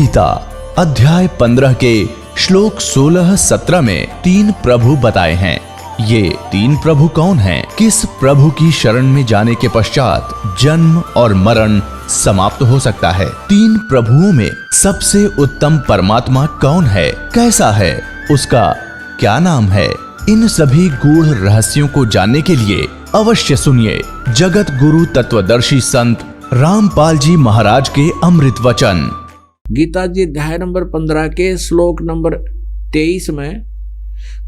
गीता अध्याय 15 के श्लोक 16-17 में 3 प्रभु बताए हैं। ये 3 प्रभु कौन हैं? किस प्रभु की शरण में जाने के पश्चात जन्म और मरण समाप्त हो सकता है? 3 प्रभुओं में सबसे उत्तम परमात्मा कौन है? कैसा है? उसका क्या नाम है? इन सभी गूढ़ रहस्यों को जानने के लिए अवश्य सुनिए जगत गुरु तत्वदर्शी संत रामपाल जी महाराज के अमृत वचन। गीता जी अध्याय नंबर 15 के श्लोक नंबर 23 में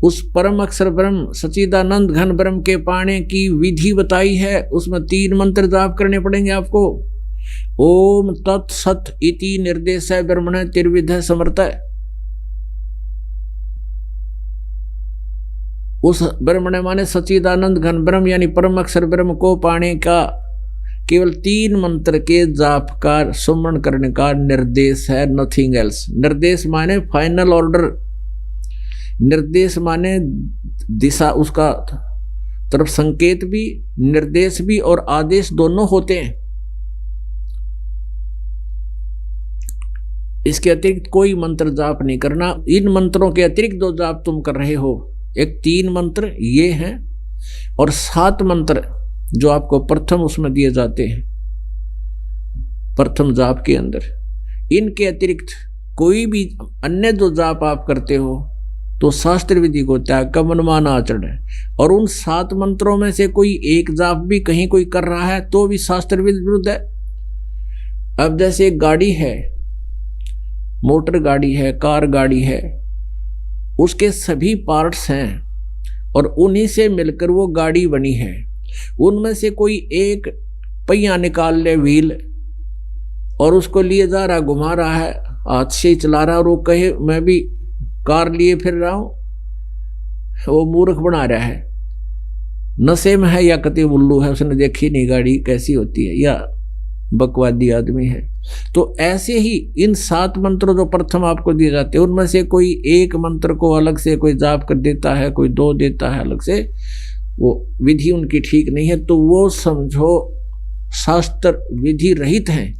उस परम अक्षर ब्रह्म सच्चिदानंद घन ब्रह्म के पाने की विधि बताई है। उसमें 3 मंत्र जाप करने पड़ेंगे आपको। ओम तत्सत इति निर्देश ब्रह्मण त्रिविध समर्थ। उस ब्रह्मण माने सच्चिदानंद घन ब्रह्म यानी परम अक्षर ब्रह्म को पाने का केवल 3 मंत्र के जाप का सुमरण करने का निर्देश है, नथिंग एल्स। निर्देश माने फाइनल ऑर्डर, निर्देश माने दिशा, उसका तरफ संकेत भी, निर्देश भी और आदेश दोनों होते हैं। इसके अतिरिक्त कोई मंत्र जाप नहीं करना। इन मंत्रों के अतिरिक्त 2 जाप तुम कर रहे हो, एक 3 मंत्र ये हैं और 7 मंत्र जो आपको प्रथम उसमें दिए जाते हैं, प्रथम जाप के अंदर। इनके अतिरिक्त कोई भी अन्य 2 जाप आप करते हो तो शास्त्र विधि को त्याग का मनमाना आचरण है। और उन 7 मंत्रों में से कोई एक जाप भी कहीं कोई कर रहा है तो भी शास्त्र विरुद्ध है। अब जैसे एक गाड़ी है, मोटर गाड़ी है, कार गाड़ी है, उसके सभी पार्ट्स हैं और उन्हीं से मिलकर वो गाड़ी बनी है। उनमें से कोई एक पहिया निकाल ले, व्हील, और उसको लिए जा रहा, घुमा रहा है, हाथ से ही चला रहा, और वो कहे मैं भी कार लिए फिर रहा हूं, वो मूर्ख बना रहा है, नशे में है या कति उल्लू है, उसने देखी नहीं गाड़ी कैसी होती है, या बकवादी आदमी है। तो ऐसे ही इन 7 मंत्रों जो प्रथम आपको दिए जाते हैं उनमें से कोई एक मंत्र को अलग से कोई जाप कर देता है, कोई 2 देता है अलग से, वो विधि उनकी ठीक नहीं है, तो वो समझो शास्त्र विधि रहित हैं,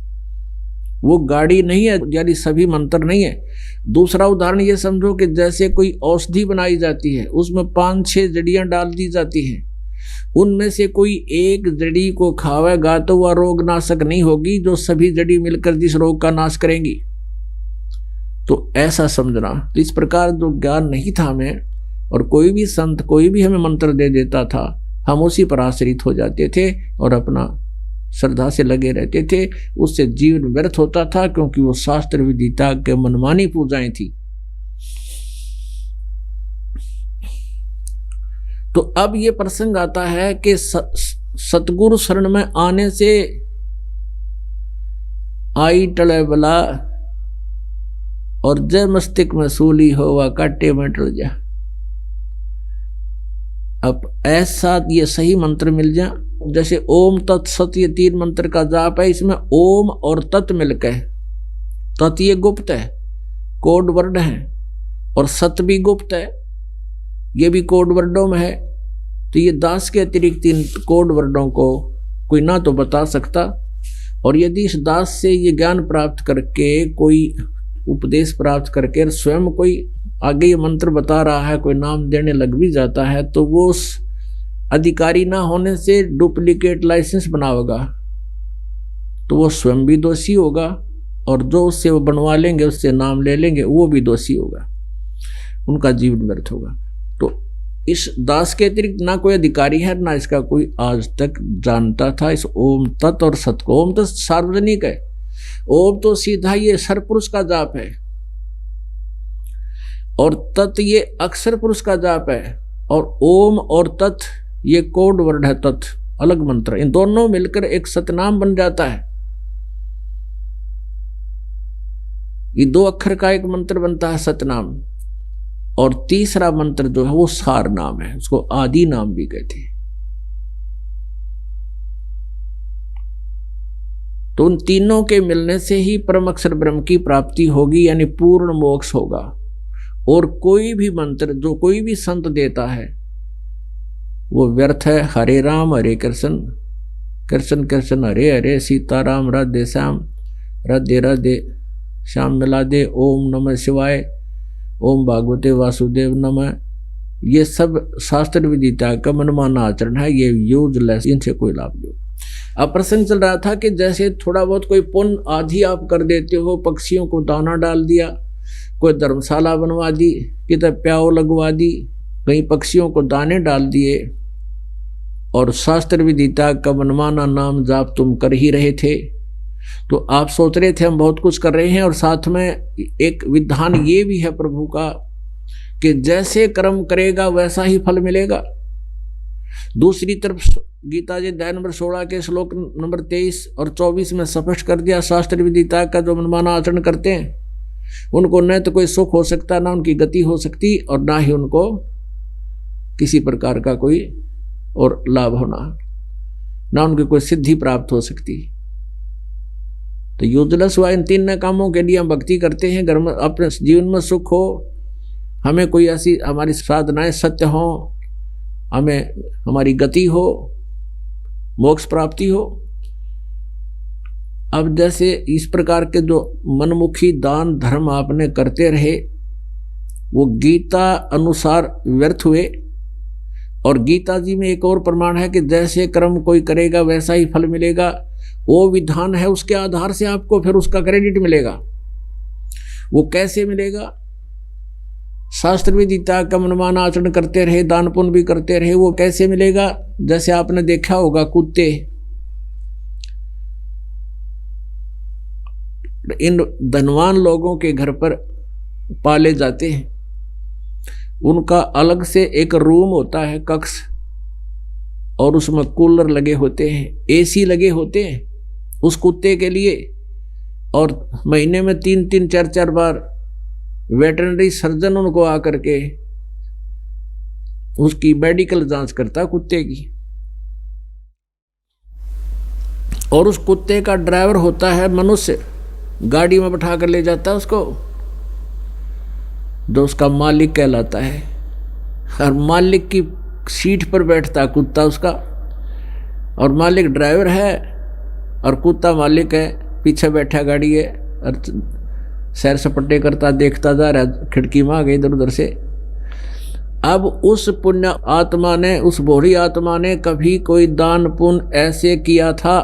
वो गाड़ी नहीं है, यानी सभी मंत्र नहीं है। दूसरा उदाहरण ये समझो कि जैसे कोई औषधि बनाई जाती है, उसमें 5-6 जड़ियां डाल दी जाती हैं, उनमें से कोई एक जड़ी को खावेगा तो वह रोग नाशक नहीं होगी जो सभी जड़ी मिलकर जिस रोग का नाश करेंगी। तो ऐसा समझना। इस प्रकार जो ज्ञान नहीं था हमें, और कोई भी संत कोई भी हमें मंत्र दे देता था, हम उसी पर आश्रित हो जाते थे और अपना श्रद्धा से लगे रहते थे। उससे जीवन व्यर्थ होता था, क्योंकि वो शास्त्र विधि त्याग के मनमानी पूजाएं थी। तो अब ये प्रसंग आता है कि सतगुरु शरण में आने से आई टले बला और जय मस्तिष्क में सूली होवा काटे में टल जा। अब ऐसा ये सही मंत्र मिल जाए, जैसे ओम तत्सत, ये 3 मंत्र का जाप है, इसमें ओम और तत् मिलकर, तत् ये गुप्त है, कोड वर्ड है, और सत भी गुप्त है, ये भी कोड वर्डों में है। तो ये दास के अतिरिक्त इन कोड वर्डों को कोई ना तो बता सकता, और यदि इस दास से ये ज्ञान प्राप्त करके, कोई उपदेश प्राप्त करके स्वयं कोई आगे ये मंत्र बता रहा है, कोई नाम देने लग भी जाता है, तो वो उस अधिकारी ना होने से डुप्लीकेट लाइसेंस बनावेगा, तो वो स्वयं भी दोषी होगा, और जो उससे वो बनवा लेंगे, उससे नाम ले लेंगे, वो भी दोषी होगा, उनका जीवन व्यर्थ होगा। तो इस दास के अतिरिक्त ना कोई अधिकारी है, ना इसका कोई आज तक जानता था इस ओम तत् और सत को। ओम तो सार्वजनिक है, ओम तो सीधा ये सरपुरुष का जाप है, और तत् ये अक्षर पुरुष का जाप है, और ओम और तत् ये कोड वर्ड है, तत् अलग मंत्र। इन दोनों मिलकर एक सतनाम बन जाता है। ये 2 अक्षर का एक मंत्र बनता है सतनाम, और तीसरा मंत्र जो है वो सार नाम है, उसको आदि नाम भी कहते हैं। तो उन तीनों के मिलने से ही परम अक्षर ब्रह्म की प्राप्ति होगी, यानी पूर्ण मोक्ष होगा। और कोई भी मंत्र जो कोई भी संत देता है वो व्यर्थ है। हरे राम हरे कृष्ण, कृष्ण कृष्ण हरे हरे, सीताराम राधे श्याम, राधे राधे श्याम मिला दे, ओम नमः शिवाय, ओम भागवते वासुदेव नमः, ये सब शास्त्र विधि त्याग का मनमाना आचरण है, ये यूजलेस, इनसे कोई लाभ नहीं। अब प्रसंग चल रहा था कि जैसे थोड़ा बहुत कोई पुण्य आधी आप कर देते हो, पक्षियों को दाना डाल दिया, कोई धर्मशाला बनवा दी, कितने प्याव लगवा दी, कहीं पक्षियों को दाने डाल दिए, और शास्त्र विधि त्याग का मनमाना नाम जाप तुम कर ही रहे थे, तो आप सोच रहे थे हम बहुत कुछ कर रहे हैं, और साथ में एक विधान ये भी है प्रभु का कि जैसे कर्म करेगा वैसा ही फल मिलेगा। दूसरी तरफ गीता जी अध्याय नंबर 16 के श्लोक नंबर 23 और 24 में स्पष्ट कर दिया, शास्त्र विधि त्याग का जो मनमाना आचरण करते हैं उनको न तो कोई सुख हो सकता, ना उनकी गति हो सकती, और ना ही उनको किसी प्रकार का कोई और लाभ होना, ना उनकी कोई सिद्धि प्राप्त हो सकती। तो यूजलेस हुआ। इन तीन कामों के लिए हम भक्ति करते हैं, घर में अपने जीवन में सुख हो, हमें कोई ऐसी हमारी साधनाएं सत्य हो, हमें हमारी गति हो, मोक्ष प्राप्ति हो। अब जैसे इस प्रकार के जो मनमुखी दान धर्म आपने करते रहे वो गीता अनुसार व्यर्थ हुए, और गीता जी में एक और प्रमाण है कि जैसे कर्म कोई करेगा वैसा ही फल मिलेगा, वो विधान है, उसके आधार से आपको फिर उसका क्रेडिट मिलेगा। वो कैसे मिलेगा? शास्त्र विधि त्याग का मनमाना आचरण करते रहे, दान पुण्य भी करते रहे, वो कैसे मिलेगा? जैसे आपने देखा होगा कुत्ते इन धनवान लोगों के घर पर पाले जाते हैं, उनका अलग से एक रूम होता है, कक्ष, और उसमें कूलर लगे होते हैं, एसी लगे होते हैं उस कुत्ते के लिए, और महीने में 3-3 4-4 बार वेटरनरी सर्जन उनको आकर के उसकी मेडिकल जांच करता कुत्ते की। और उस कुत्ते का ड्राइवर होता है मनुष्य, गाड़ी में बैठा कर ले जाता है उसको, जो उसका मालिक कहलाता है। और मालिक की सीट पर बैठता कुत्ता उसका, और मालिक ड्राइवर है और कुत्ता मालिक है, पीछे बैठा गाड़ी है और सैर सपट्टे करता देखता जा रहा, खिड़की में आ गई इधर उधर से। अब उस पुण्य आत्मा ने, उस भोरी आत्मा ने कभी कोई दान पुण्य ऐसे किया था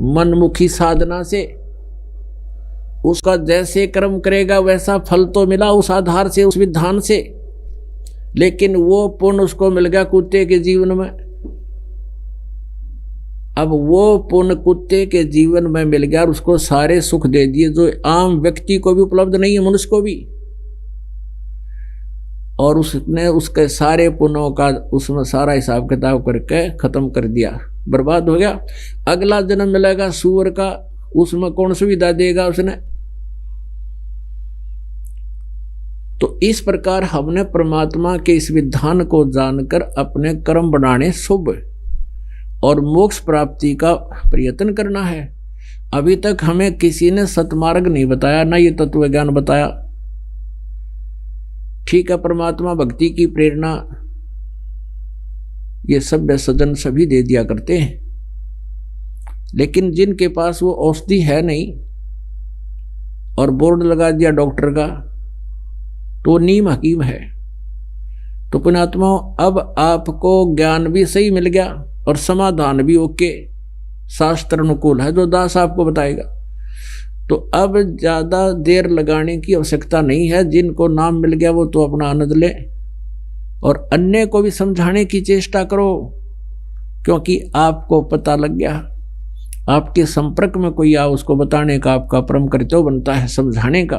मनमुखी साधना से, उसका जैसे कर्म करेगा वैसा फल तो मिला उस आधार से, उस विधान से, लेकिन वो पुण्य उसको मिल गया कुत्ते के जीवन में। अब वो पुण्य कुत्ते के जीवन में मिल गया और उसको सारे सुख दे दिए जो आम व्यक्ति को भी उपलब्ध नहीं है, मनुष्य को भी। और उसने उसके सारे पुण्यों का उसमें सारा हिसाब किताब करके खत्म कर दिया, बर्बाद हो गया। अगला जन्म मिलेगा सूअर का, उसमें कौन सुविधा देगा उसने? तो इस प्रकार हमने परमात्मा के इस विधान को जानकर अपने कर्म बनाने शुभ और मोक्ष प्राप्ति का प्रयत्न करना है। अभी तक हमें किसी ने सतमार्ग नहीं बताया, ना ये तत्व ज्ञान बताया। ठीक है, परमात्मा भक्ति की प्रेरणा ये सभ्य सज्जन सभी दे दिया करते हैं, लेकिन जिनके पास वो औषधि है नहीं और बोर्ड लगा दिया डॉक्टर का, तो नीम हकीम है। तो पुण्यात्माओं, अब आपको ज्ञान भी सही मिल गया और समाधान भी ओके, शास्त्र अनुकूल है जो दास आपको बताएगा। तो अब ज़्यादा देर लगाने की आवश्यकता नहीं है। जिनको नाम मिल गया वो तो अपना आनंद ले और अन्य को भी समझाने की चेष्टा करो, क्योंकि आपको पता लग गया, आपके संपर्क में कोई आ, उसको बताने का आपका परम कर्तव्य बनता है, समझाने का,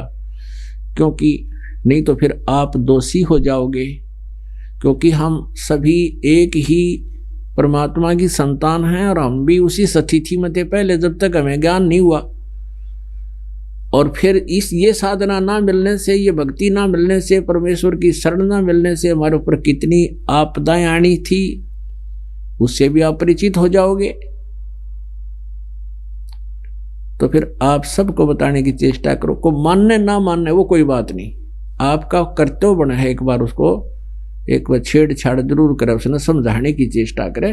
क्योंकि नहीं तो फिर आप दोषी हो जाओगे। क्योंकि हम सभी एक ही परमात्मा की संतान हैं और हम भी उसी स्थिति में थे पहले, जब तक हमें ज्ञान नहीं हुआ। और फिर ये साधना ना मिलने से, ये भक्ति ना मिलने से, परमेश्वर की शरण ना मिलने से हमारे ऊपर कितनी आपदाएं आनी थी, उससे भी आप परिचित हो जाओगे। तो फिर आप सबको बताने की चेष्टा करो। को मानने ना मानने वो कोई बात नहीं, आपका कर्तव्य बना है एक बार उसको एक बार छेड़छाड़ जरूर करे, उसने समझाने की चेष्टा करे,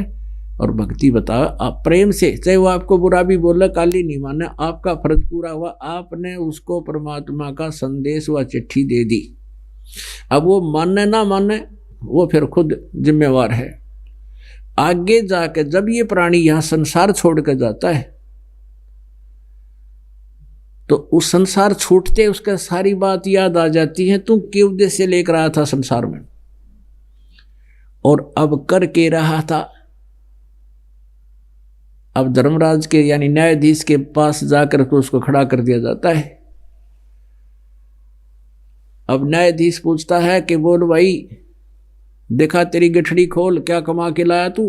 और भक्ति बताओ आप प्रेम से, चाहे वो आपको बुरा भी बोले, काली नहीं माने, आपका फर्ज पूरा हुआ, आपने उसको परमात्मा का संदेश व चिट्ठी दे दी। अब वो माने ना माने वो फिर खुद जिम्मेवार है। आगे जाके जब ये प्राणी यहां संसार छोड़ कर जाता है तो उस संसार छूटते उसका सारी बात याद आ जाती है, तू क्या उद्देश्य लेकर आया था संसार में और अब कर के रहा था। अब धर्मराज के यानी न्यायाधीश के पास जाकर तो उसको खड़ा कर दिया जाता है। अब न्यायाधीश पूछता है कि बोल भाई, देखा तेरी गठड़ी खोल, क्या कमा के लाया तू।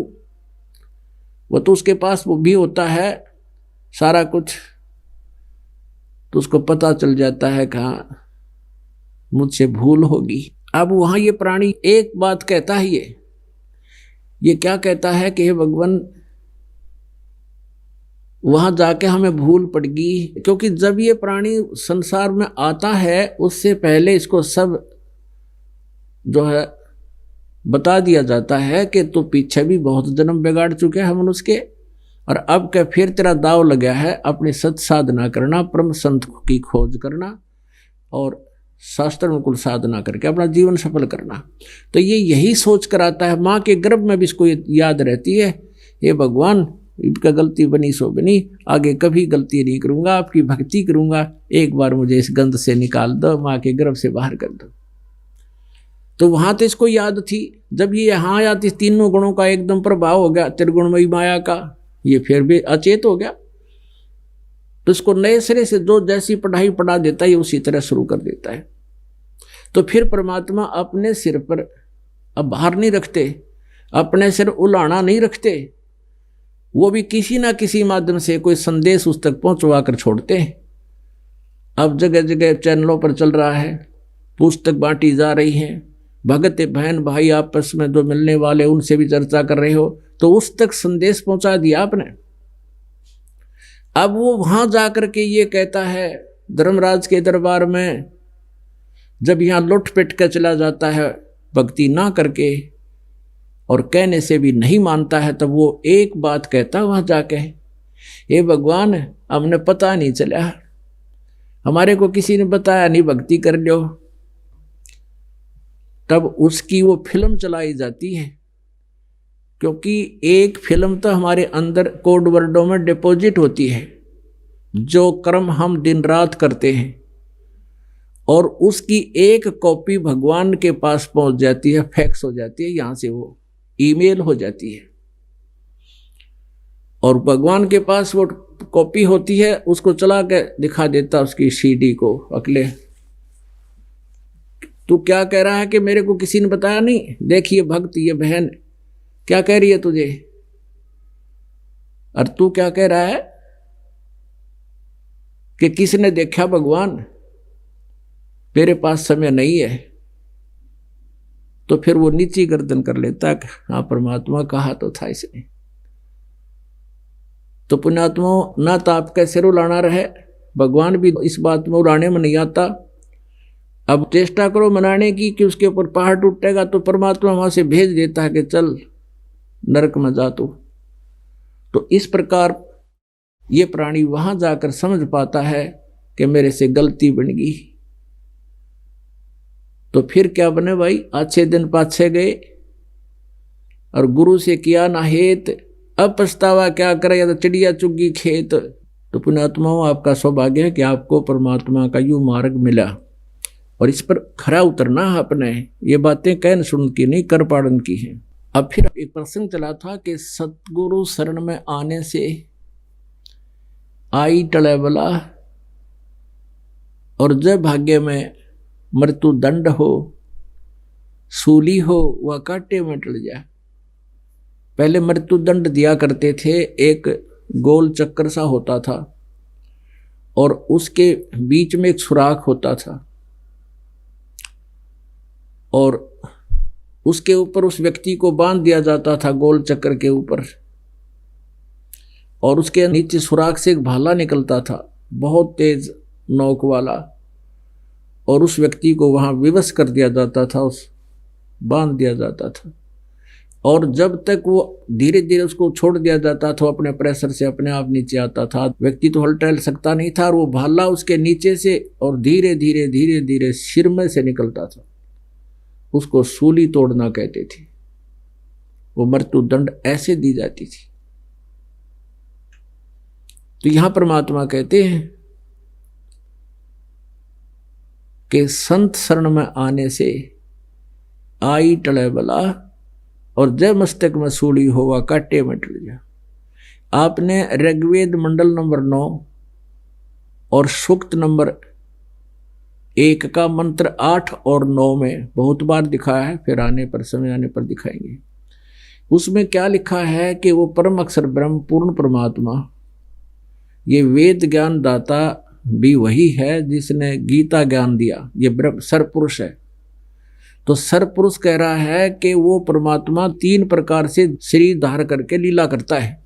वो तो उसके पास वो भी होता है सारा कुछ, तो उसको पता चल जाता है कि हाँ मुझसे भूल होगी। अब वहां ये प्राणी एक बात कहता है, ये क्या कहता है कि हे भगवान, वहां जाके हमें भूल पड़गी, क्योंकि जब ये प्राणी संसार में आता है उससे पहले इसको सब जो है बता दिया जाता है कि तू पीछे भी बहुत जन्म बिगाड़ चुके हैं मनुष्य के, और अब क्या फिर तेरा दाव लगा है अपनी सत साधना करना, परम संत की खोज करना और शास्त्र अनुकूल साधना करके अपना जीवन सफल करना। तो ये यही सोच कर आता है, माँ के गर्भ में भी इसको याद रहती है, हे भगवान इनका गलती बनी सो बनी, आगे कभी गलती नहीं करूंगा, आपकी भक्ति करूंगा, एक बार मुझे इस गंध से निकाल दो, माँ के गर्भ से बाहर कर दो। तो वहां तो इसको याद थी, जब ये यहाँ आया तो तीनों गुणों का एकदम प्रभाव हो गया, त्रिगुणमयी माया का, ये फिर भी अचेत हो गया। तो इसको नए सिरे से जो जैसी पढ़ाई पढ़ा देता है उसी तरह शुरू कर देता है। तो फिर परमात्मा अपने सिर पर अब भार नहीं रखते, अपने सिर उलाना नहीं रखते, वो भी किसी ना किसी माध्यम से कोई संदेश उस तक पहुंचवा कर छोड़ते हैं। अब जगह जगह चैनलों पर चल रहा है, पुस्तक बांटी जा रही है, भगत बहन भाई आपस में जो मिलने वाले उनसे भी चर्चा कर रहे हो, तो उस तक संदेश पहुंचा दिया आपने। अब वो वहां जाकर के ये कहता है धर्मराज के दरबार में, जब यहां लुट पिट कर चला जाता है भक्ति ना करके और कहने से भी नहीं मानता है, तब वो एक बात कहता वहां जाके, हे भगवान हमने पता नहीं चला, हमारे को किसी ने बताया नहीं, भक्ति कर लो। तब उसकी वो फिल्म चलाई जाती है, क्योंकि एक फिल्म तो हमारे अंदर कोड वर्डों में डिपॉजिट होती है, जो कर्म हम दिन रात करते हैं, और उसकी एक कॉपी भगवान के पास पहुंच जाती है, फैक्स हो जाती है, यहां से वो ईमेल हो जाती है, और भगवान के पास वो कॉपी होती है, उसको चला के दिखा देता उसकी सीडी को, अगले तू क्या कह रहा है कि मेरे को किसी ने बताया नहीं, देखिए भक्त ये बहन क्या कह रही है तुझे, और तू क्या कह रहा है कि किसने देखा भगवान, मेरे पास समय नहीं है। तो फिर वो नीची गर्दन कर लेता है, हाँ परमात्मा कहा तो था इसने। तो पुण्यात्मा ना तो आपका सिर उड़ाना रहे, भगवान भी इस बात में उड़ाने में नहीं आता। अब चेष्टा करो मनाने की कि उसके ऊपर पहाड़ टूटेगा, तो परमात्मा वहां से भेज देता है कि चल नरक में जा तू। तो इस प्रकार ये प्राणी वहां जाकर समझ पाता है कि मेरे से गलती बन गई। तो फिर क्या बने भाई, अच्छे दिन पाछे गए और गुरु से किया ना हेत, अब पछतावा क्या करे, या तो चिड़िया चुगी खेत। तो पुण्यात्माओं आपका सौभाग्य है कि आपको परमात्मा का यूं मार्ग मिला, और इस पर खरा उतरना अपने, ये बातें कहन सुन की नहीं कर पाड़न की हैं। अब फिर एक प्रसंग चला था कि सतगुरु शरण में आने से आई टले बला, और जब भाग्य में मृत्यु दंड हो, सूली हो, वह कांटे में टल जाए। पहले मृत्यु दंड दिया करते थे, एक गोल चक्कर सा होता था और उसके बीच में एक सुराख होता था, और उसके ऊपर उस व्यक्ति को बांध दिया जाता था गोल चक्कर के ऊपर, और उसके नीचे सुराख से एक भाला निकलता था बहुत तेज नोक वाला, और उस व्यक्ति को वहां विवश कर दिया जाता था, उस बांध दिया जाता था। और जब तक वो धीरे धीरे उसको छोड़ दिया जाता था, अपने प्रेशर से अपने आप नीचे आता था, व्यक्ति तो हल टहल सकता नहीं था, और वो भाला उसके नीचे से और धीरे धीरे धीरे धीरे सिर में से निकलता था। उसको सूली तोड़ना कहते थे। वो मृत्यु दंड ऐसे दी जाती थी। तो यहां परमात्मा कहते हैं कि संत शरण में आने से आई टले बला, और जय मस्तक में सूली होवा काटे में टल जा। आपने ऋग्वेद मंडल नंबर 9 और सूक्त नंबर 1 का मंत्र 8 और 9 में बहुत बार दिखाया है, फिर आने पर समय आने पर दिखाएंगे। उसमें क्या लिखा है कि वो परम अक्षर ब्रह्म पूर्ण परमात्मा, ये वेद ज्ञान दाता भी वही है जिसने गीता ज्ञान दिया। ये ब्रह्म सरपुरुष है। तो सरपुरुष कह रहा है कि वो परमात्मा 3 प्रकार से शरीर धार करके लीला करता है,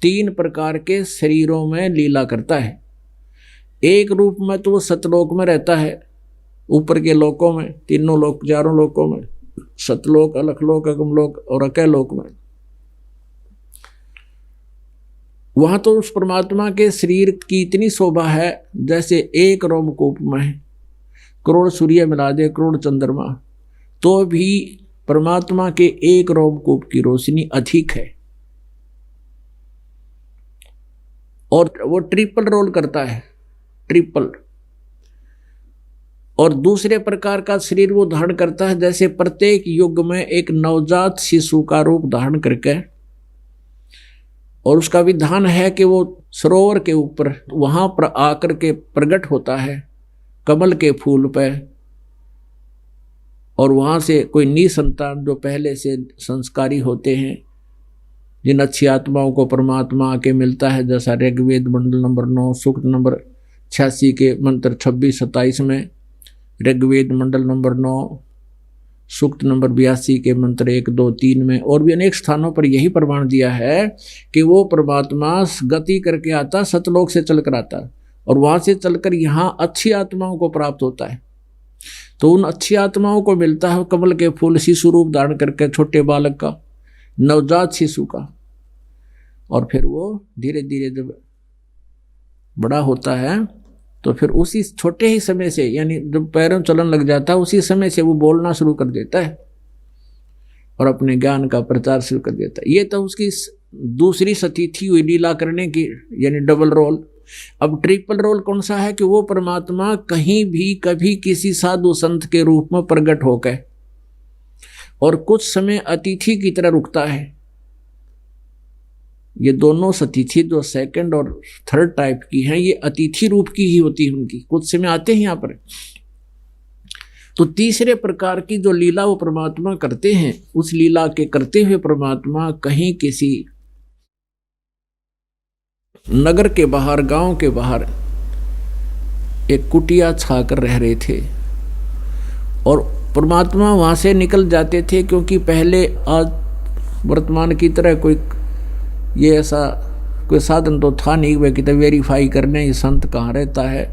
3 प्रकार के शरीरों में लीला करता है। एक रूप में तो वो सतलोक में रहता है, ऊपर के लोकों में, तीनों लोक, 4 लोकों में, सतलोक, अलखलोक, अगमलोक और अकैलोक में। वहां तो उस परमात्मा के शरीर की इतनी शोभा है जैसे एक रोमकूप में करोड़ सूर्य मिला दे, करोड़ चंद्रमा, तो भी परमात्मा के एक रोमकूप की रोशनी अधिक है। और वो ट्रिपल रोल करता है, ट्रिपल। और दूसरे प्रकार का शरीर वो धारण करता है जैसे प्रत्येक युग में एक नवजात शिशु का रूप धारण करके, और उसका विधान है कि वो सरोवर के ऊपर वहां पर आकर के प्रकट होता है कमल के फूल पे, और वहां से कोई निसंतान जो पहले से संस्कारी होते हैं, जिन अच्छी आत्माओं को परमात्मा आके मिलता है, जैसा ऋग्वेद मंडल नंबर 9 सूक्त नंबर 86 के मंत्र 26-27 में, ऋग्वेद मंडल नंबर 9 सूक्त नंबर 82 के मंत्र 1, 2, 3 में, और भी अनेक स्थानों पर यही प्रमाण दिया है कि वो परमात्मा गति करके आता, सतलोक से चलकर आता, और वहां से चलकर यहाँ अच्छी आत्माओं को प्राप्त होता है। तो उन अच्छी आत्माओं को मिलता है कमल के फूल शिशु रूप धारण करके, छोटे बालक का, नवजात शिशु का, और फिर वो धीरे धीरे जब बड़ा होता है तो फिर उसी छोटे ही समय से, यानी जब पैरों चलन लग जाता है उसी समय से वो बोलना शुरू कर देता है और अपने ज्ञान का प्रचार शुरू कर देता है। ये तो उसकी दूसरी सतीथी हुई लीला करने की, यानी डबल रोल। अब ट्रिपल रोल कौन सा है कि वो परमात्मा कहीं भी कभी किसी साधु संत के रूप में प्रकट होकर और कुछ समय अतिथि की तरह रुकता है। ये दोनों सतिथि जो सेकंड और थर्ड टाइप की हैं, ये अतिथि रूप की ही होती है उनकी, कुछ समय आते हैं यहाँ पर। तो तीसरे प्रकार की जो लीला वो परमात्मा करते हैं, उस लीला के करते हुए परमात्मा कहीं किसी नगर के बाहर, गांव के बाहर एक कुटिया छाकर रह रहे थे, और परमात्मा वहां से निकल जाते थे, क्योंकि पहले आज वर्तमान की तरह कोई ये ऐसा कोई साधन तो था नहीं वे कि तो वेरीफाई करने ये संत कहाँ रहता है।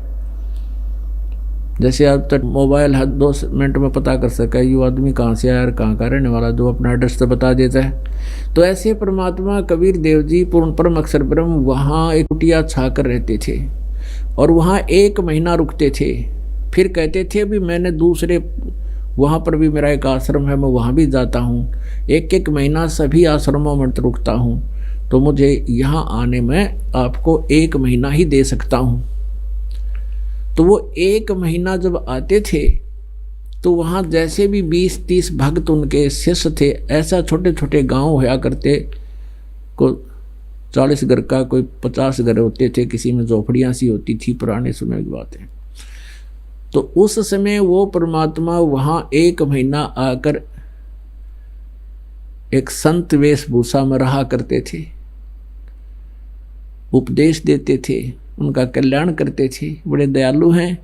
जैसे अब तक मोबाइल है, 2 मिनट में पता कर सका ये आदमी कहाँ से आया और कहाँ का रहने वाला, जो अपना एड्रेस तो बता देता है। तो ऐसे परमात्मा कबीर देव जी पूर्ण परम अक्षर ब्रह्म वहाँ एक कुटिया छाकर रहते थे, और वहाँ 1 महीना रुकते थे। फिर कहते थे अभी मैंने दूसरे वहाँ पर भी मेरा एक आश्रम है, मैं वहाँ भी जाता हूँ, 1-1 महीना सभी आश्रमों में रुकता हूँ, तो मुझे यहाँ आने में आपको 1 महीना ही दे सकता हूँ। तो वो 1 महीना जब आते थे तो वहाँ जैसे भी 20-30 भक्त उनके शिष्य थे, ऐसा छोटे छोटे गांव होया करते, को 40 घर का, कोई 50 घर होते थे, किसी में झोपड़ियाँ सी होती थी, पुराने समय की बात है। तो उस समय वो परमात्मा वहाँ 1 महीना आकर एक संत वेशभूषा में रहा करते थे, उपदेश देते थे, उनका कल्याण करते थे। बड़े दयालु हैं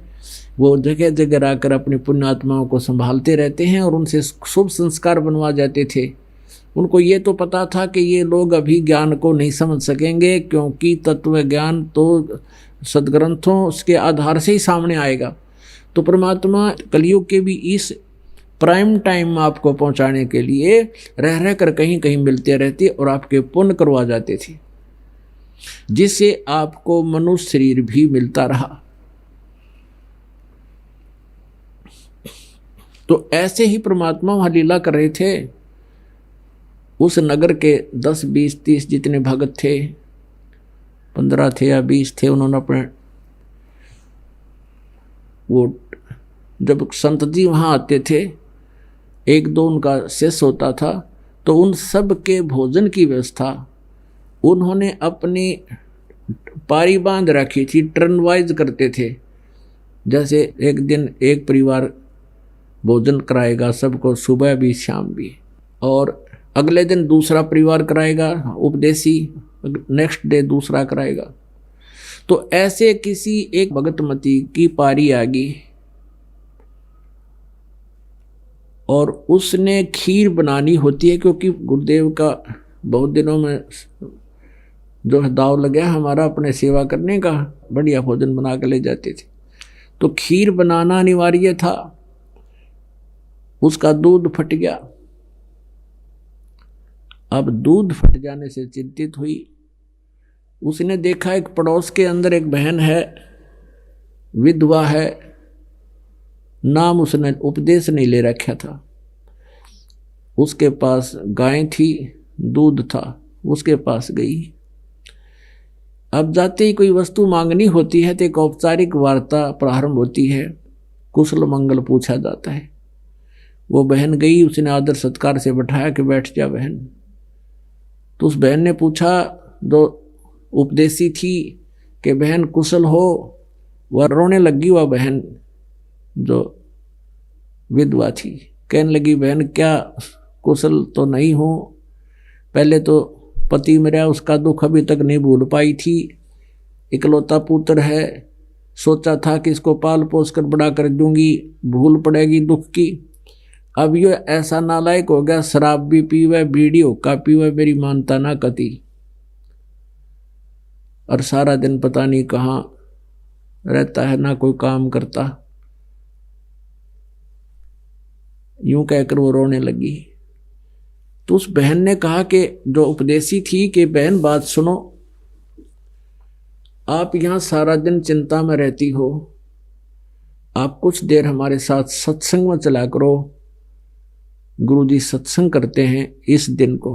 वो, जगह जगह आकर अपनी पुण्यात्माओं को संभालते रहते हैं और उनसे शुभ संस्कार बनवा जाते थे। उनको ये तो पता था कि ये लोग अभी ज्ञान को नहीं समझ सकेंगे, क्योंकि तत्व ज्ञान तो सदग्रंथों उसके आधार से ही सामने आएगा। तो परमात्मा कलयुग के भी इस प्राइम टाइम आपको पहुंचाने के लिए रह रह कर कहीं कहीं मिलते रहते और आपके पुण्य करवा जाते थे, जिससे आपको मनुष्य शरीर भी मिलता रहा। तो ऐसे ही परमात्मा वहां लीला कर रहे थे। उस नगर के 10, 20, 30 जितने भगत थे, 15 थे या 20 थे, उन्होंने अपने वो जब संत जी वहाँ आते थे, एक दो उनका शिष्य होता था, तो उन सब के भोजन की व्यवस्था उन्होंने अपनी पारी बांध रखी थी, टर्न वाइज करते थे। जैसे एक दिन एक परिवार भोजन कराएगा सबको, सुबह भी शाम भी, और अगले दिन दूसरा परिवार कराएगा उपदेशी, नेक्स्ट डे दूसरा कराएगा। तो ऐसे किसी एक भगतमती की पारी आ गई और उसने खीर बनानी होती है, क्योंकि गुरुदेव का बहुत दिनों में जो है दाव लगा हमारा अपने सेवा करने का, बढ़िया भोजन बना कर ले जाते थे। तो खीर बनाना अनिवार्य था। उसका दूध फट गया। अब दूध फट जाने से चिंतित हुई। उसने देखा एक पड़ोस के अंदर एक बहन है, विधवा है, नाम उसने उपदेश नहीं ले रखा था। उसके पास गाय थी, दूध था, उसके पास गई। अब जाते ही कोई वस्तु मांगनी होती है तो एक औपचारिक वार्ता प्रारंभ होती है, कुशल मंगल पूछा जाता है। वो बहन गई, उसने आदर सत्कार से बैठाया कि बैठ जा बहन। तो उस बहन ने पूछा, जो उपदेशी थी, कि बहन कुशल हो? वह रोने लगी। वह बहन जो विधवा थी कहने लगी, बहन क्या कुशल तो नहीं हो, पहले तो पति मेरा, उसका दुख अभी तक नहीं भूल पाई थी, इकलौता पुत्र है, सोचा था कि इसको पाल पोस कर बड़ा कर दूंगी, भूल पड़ेगी दुख की। अब ये ऐसा नालायक हो गया, शराब भी पीवे, बीड़ी हुक्का पीवे, मेरी मानता ना कती, और सारा दिन पता नहीं कहाँ रहता है, ना कोई काम करता। यूं कहकर वो रोने लगी। तो उस बहन ने कहा कि जो उपदेशी थी कि बहन बात सुनो, आप यहां सारा दिन चिंता में रहती हो, आप कुछ देर हमारे साथ सत्संग में चला करो। गुरुजी सत्संग करते हैं इस दिन को,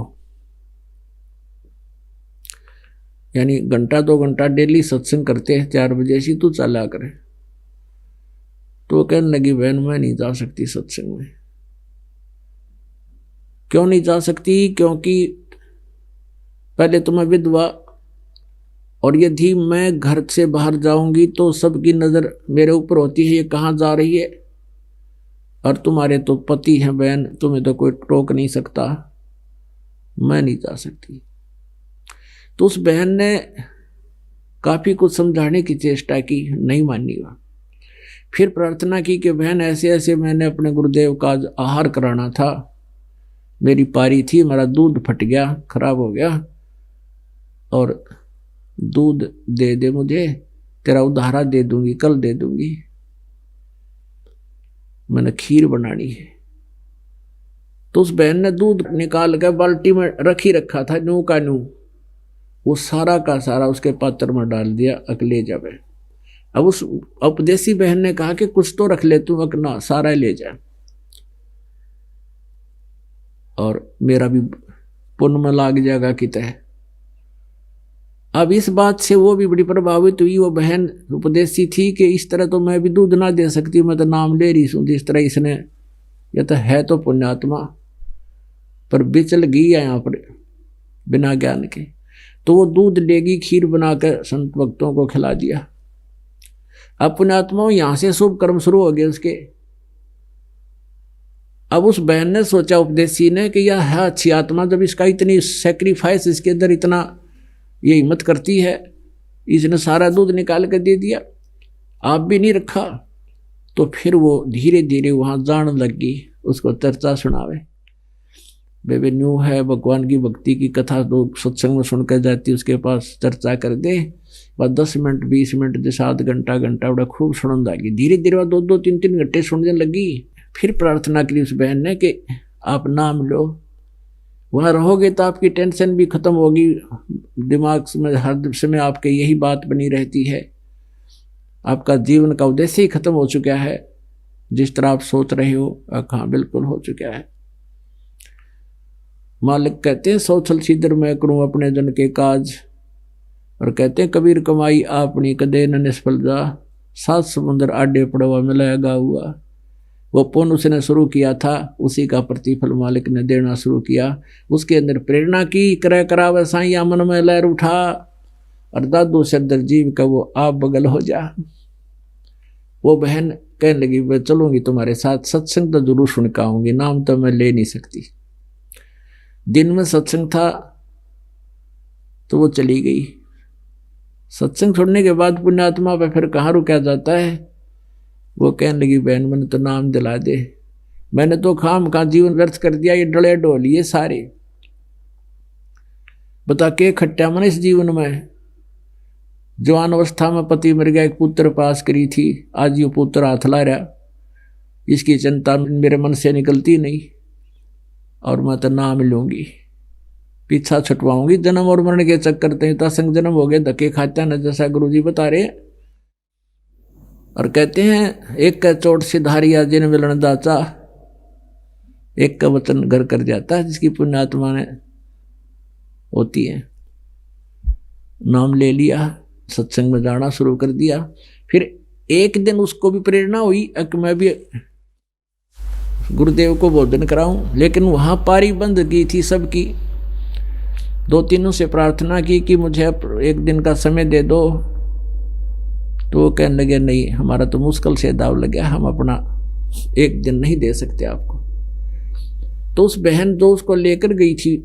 यानी घंटा 2 घंटा डेली सत्संग करते हैं, 4 बजे से तू चला करे। तो कहने लगी, बहन मैं नहीं जा सकती सत्संग में। क्यों नहीं जा सकती? क्योंकि पहले तो मैं विधवा, और यदि मैं घर से बाहर जाऊंगी तो सबकी नज़र मेरे ऊपर होती है, ये कहाँ जा रही है, और तुम्हारे तो पति हैं बहन, तुम्हें तो कोई रोक नहीं सकता, मैं नहीं जा सकती। तो उस बहन ने काफ़ी कुछ समझाने की चेष्टा की, नहीं मानी वह। फिर प्रार्थना की कि बहन ऐसे ऐसे मैंने अपने गुरुदेव का आहार कराना था, मेरी पारी थी, मेरा दूध फट गया, खराब हो गया, और दूध दे दे मुझे, तेरा उधारा दे दूंगी, कल दे दूंगी, मैंने खीर बनानी है। तो उस बहन ने दूध निकाल कर बाल्टी में रखी रखा था, न्यू का न्यू, वो सारा का सारा उसके पात्र में डाल दिया, अकेले जावे। अब उस उपदेशी बहन ने कहा कि कुछ तो रख ले तू, ना सारा ले जा, और मेरा भी पुण्य में लाग जाएगा कि तय। अब इस बात से वो भी बड़ी प्रभावित हुई। वो बहन उपदेशी थी कि इस तरह तो मैं भी दूध ना दे सकती, मैं तो नाम ले रही हूँ जिस तरह इसने, यह तो है तो पुण्यात्मा, पर बिचल गई है यहाँ पर बिना ज्ञान के। तो वो दूध लेगी, खीर बनाकर संत भक्तों को खिला दिया। अब पुण्यात्माओं यहाँ से शुभ कर्म शुरू हो गए उसके। अब उस बहन ने सोचा, उपदेशी ने, कि यह है अच्छी आत्मा, जब इसका इतनी सेक्रीफाइस, इसके अंदर इतना ये हिम्मत करती है, इसने सारा दूध निकाल कर दे दिया, आप भी नहीं रखा। तो फिर वो धीरे धीरे वहाँ जान लगी, उसको चर्चा सुनावे। बेबे न्यू है, भगवान की भक्ति की कथा तो सत्संग में सुनकर जाती, उसके पास चर्चा कर दे, बस 10 मिनट 20 मिनट जैसे आध घंटा बड़ा खूब सुनने लगी। धीरे धीरे वह 2-2 3-3 घंटे सुनने लगी। फिर प्रार्थना करी उस बहन ने कि आप नाम लो, वहाँ रहोगे तो आपकी टेंशन भी खत्म होगी, दिमाग में हर समय आपके यही बात बनी रहती है, आपका जीवन का उद्देश्य ही खत्म हो चुका है, जिस तरह आप सोच रहे हो। हाँ बिल्कुल हो चुका है। मालिक कहते हैं सौछल सीधर मैं करूं अपने जन के काज, और कहते हैं कबीर कमाई आपनी कदे न निष्फल जा, सात समुद्र आडे पड़वा मिलाएगा हुआ। वो पुण्य उसने शुरू किया था, उसी का प्रतिफल मालिक ने देना शुरू किया। उसके अंदर प्रेरणा की, करे करावे साइया मन में लहर उठा, और दादू सदर जीव का वो आप बगल हो जा। वो बहन कहने लगी मैं चलूंगी तुम्हारे साथ, सत्संग तो जरूर सुन के आऊंगी, नाम तो मैं ले नहीं सकती। दिन में सत्संग था तो वो चली गई। सत्संग छोड़ने के बाद पुण्यात्मा पे फिर कहाँ रुका जाता है। वो कहने लगी बहन मैंने तो नाम दिला दे, मैंने तो खाम का जीवन व्यर्थ कर दिया, ये डले डोलिए सारे, बता के खट्टा मन इस जीवन में। जवान अवस्था में पति मर गया, एक पुत्र पास करी थी, आज ये पुत्र हाथ ला रहा, इसकी चिंता मेरे मन से निकलती नहीं, और मैं तो नाम लूंगी, पीछा छुटवाऊंगी। जन्म और मरण के चक्कर तय संग जन्म हो गए, धक्के खाते हैं, जैसा गुरुजी बता रहे। और कहते हैं एक का चोट सिधारिया जिन मिलन दाचा, एक का वचन घर कर जाता है, जिसकी पुण्यात्मा ने होती है। नाम ले लिया, सत्संग में जाना शुरू कर दिया। फिर एक दिन उसको भी प्रेरणा हुई कि मैं भी गुरुदेव को भोजन कराऊं, लेकिन वहां पारी बंद की थी सबकी। दो तीनों से प्रार्थना की कि मुझे एक दिन का समय दे दो, तो वो कहने लगे नहीं, हमारा तो मुश्किल से दाव लगा, हम अपना एक दिन नहीं दे सकते आपको। तो उस बहन जो उसको लेकर गई थी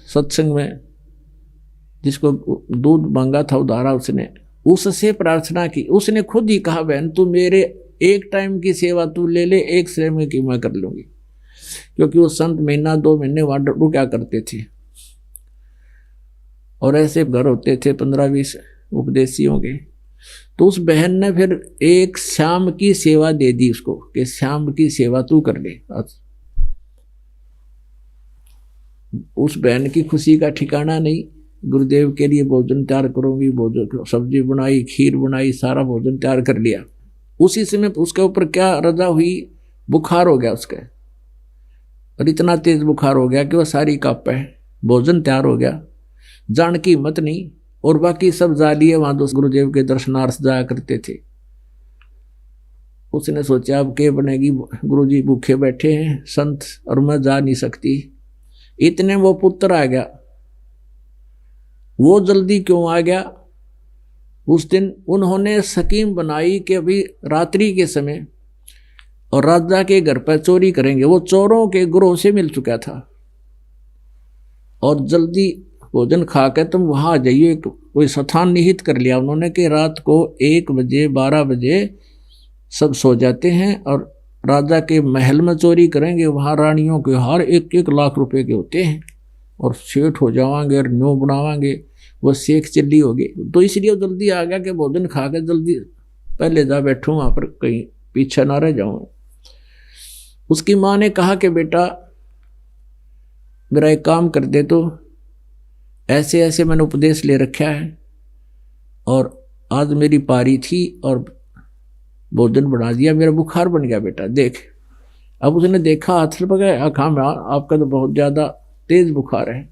सत्संग में, जिसको दूध मांगा था उधारा, उससे प्रार्थना की। उसने खुद ही कहा बहन तू मेरे एक टाइम की सेवा तू ले ले, एक समय की मैं कर लूंगी, क्योंकि वो संत महीना 2 महीने वहां रुका करते थे, और ऐसे घर होते थे 15-20 उपदेशियों के। तो उस बहन ने फिर एक शाम की सेवा दे दी उसको कि शाम की सेवा तू कर ले। उस बहन की खुशी का ठिकाना नहीं। गुरुदेव के लिए भोजन तैयार करूंगी, भोजन सब्जी बनाई, खीर बनाई, सारा भोजन तैयार कर लिया। उसी समय उसके ऊपर क्या रजा हुई, बुखार हो गया उसका, और इतना तेज बुखार हो गया कि वह सारी कांपे। भोजन तैयार हो गया, जान की हिम्मत नहीं, और बाकी सब जा लिए वहां दोस्त गुरुदेव के दर्शनार्थ जाया करते थे। उसने सोचा अब क्या बनेगी, गुरुजी भूखे बैठे हैं संत, और मैं जा नहीं सकती। इतने वो पुत्र आ गया। वो जल्दी क्यों आ गया, उस दिन उन्होंने स्कीम बनाई कि अभी रात्रि के समय और राजा के घर पर चोरी करेंगे। वो चोरों के ग्रोह से मिल चुका था, और जल्दी भोजन खा के तुम वहां आ जाइए। कोई स्थान निहित कर लिया उन्होंने कि रात को 1 बजे 12 बजे सब सो जाते हैं, और राजा के महल में चोरी करेंगे। वहां रानियों के हार 1-1 लाख रुपए के होते हैं, और सेठ हो जावांगे और न्यू बनावांगे, वो शेख चिल्ली होगी। तो इसलिए जल्दी आ गया कि भोजन खा के जल्दी पहले जा बैठूं वहां पर, कहीं पीछे ना रह जाऊं। उसकी माँ ने कहा कि बेटा मेरा एक काम कर दे, तो ऐसे ऐसे मैंने उपदेश ले रखा है, और आज मेरी पारी थी और भोजन बना दिया, मेरा बुखार बन गया बेटा देख। अब उसने देखा, हाथ पकड़ा, हाँ आपका तो बहुत ज़्यादा तेज बुखार है,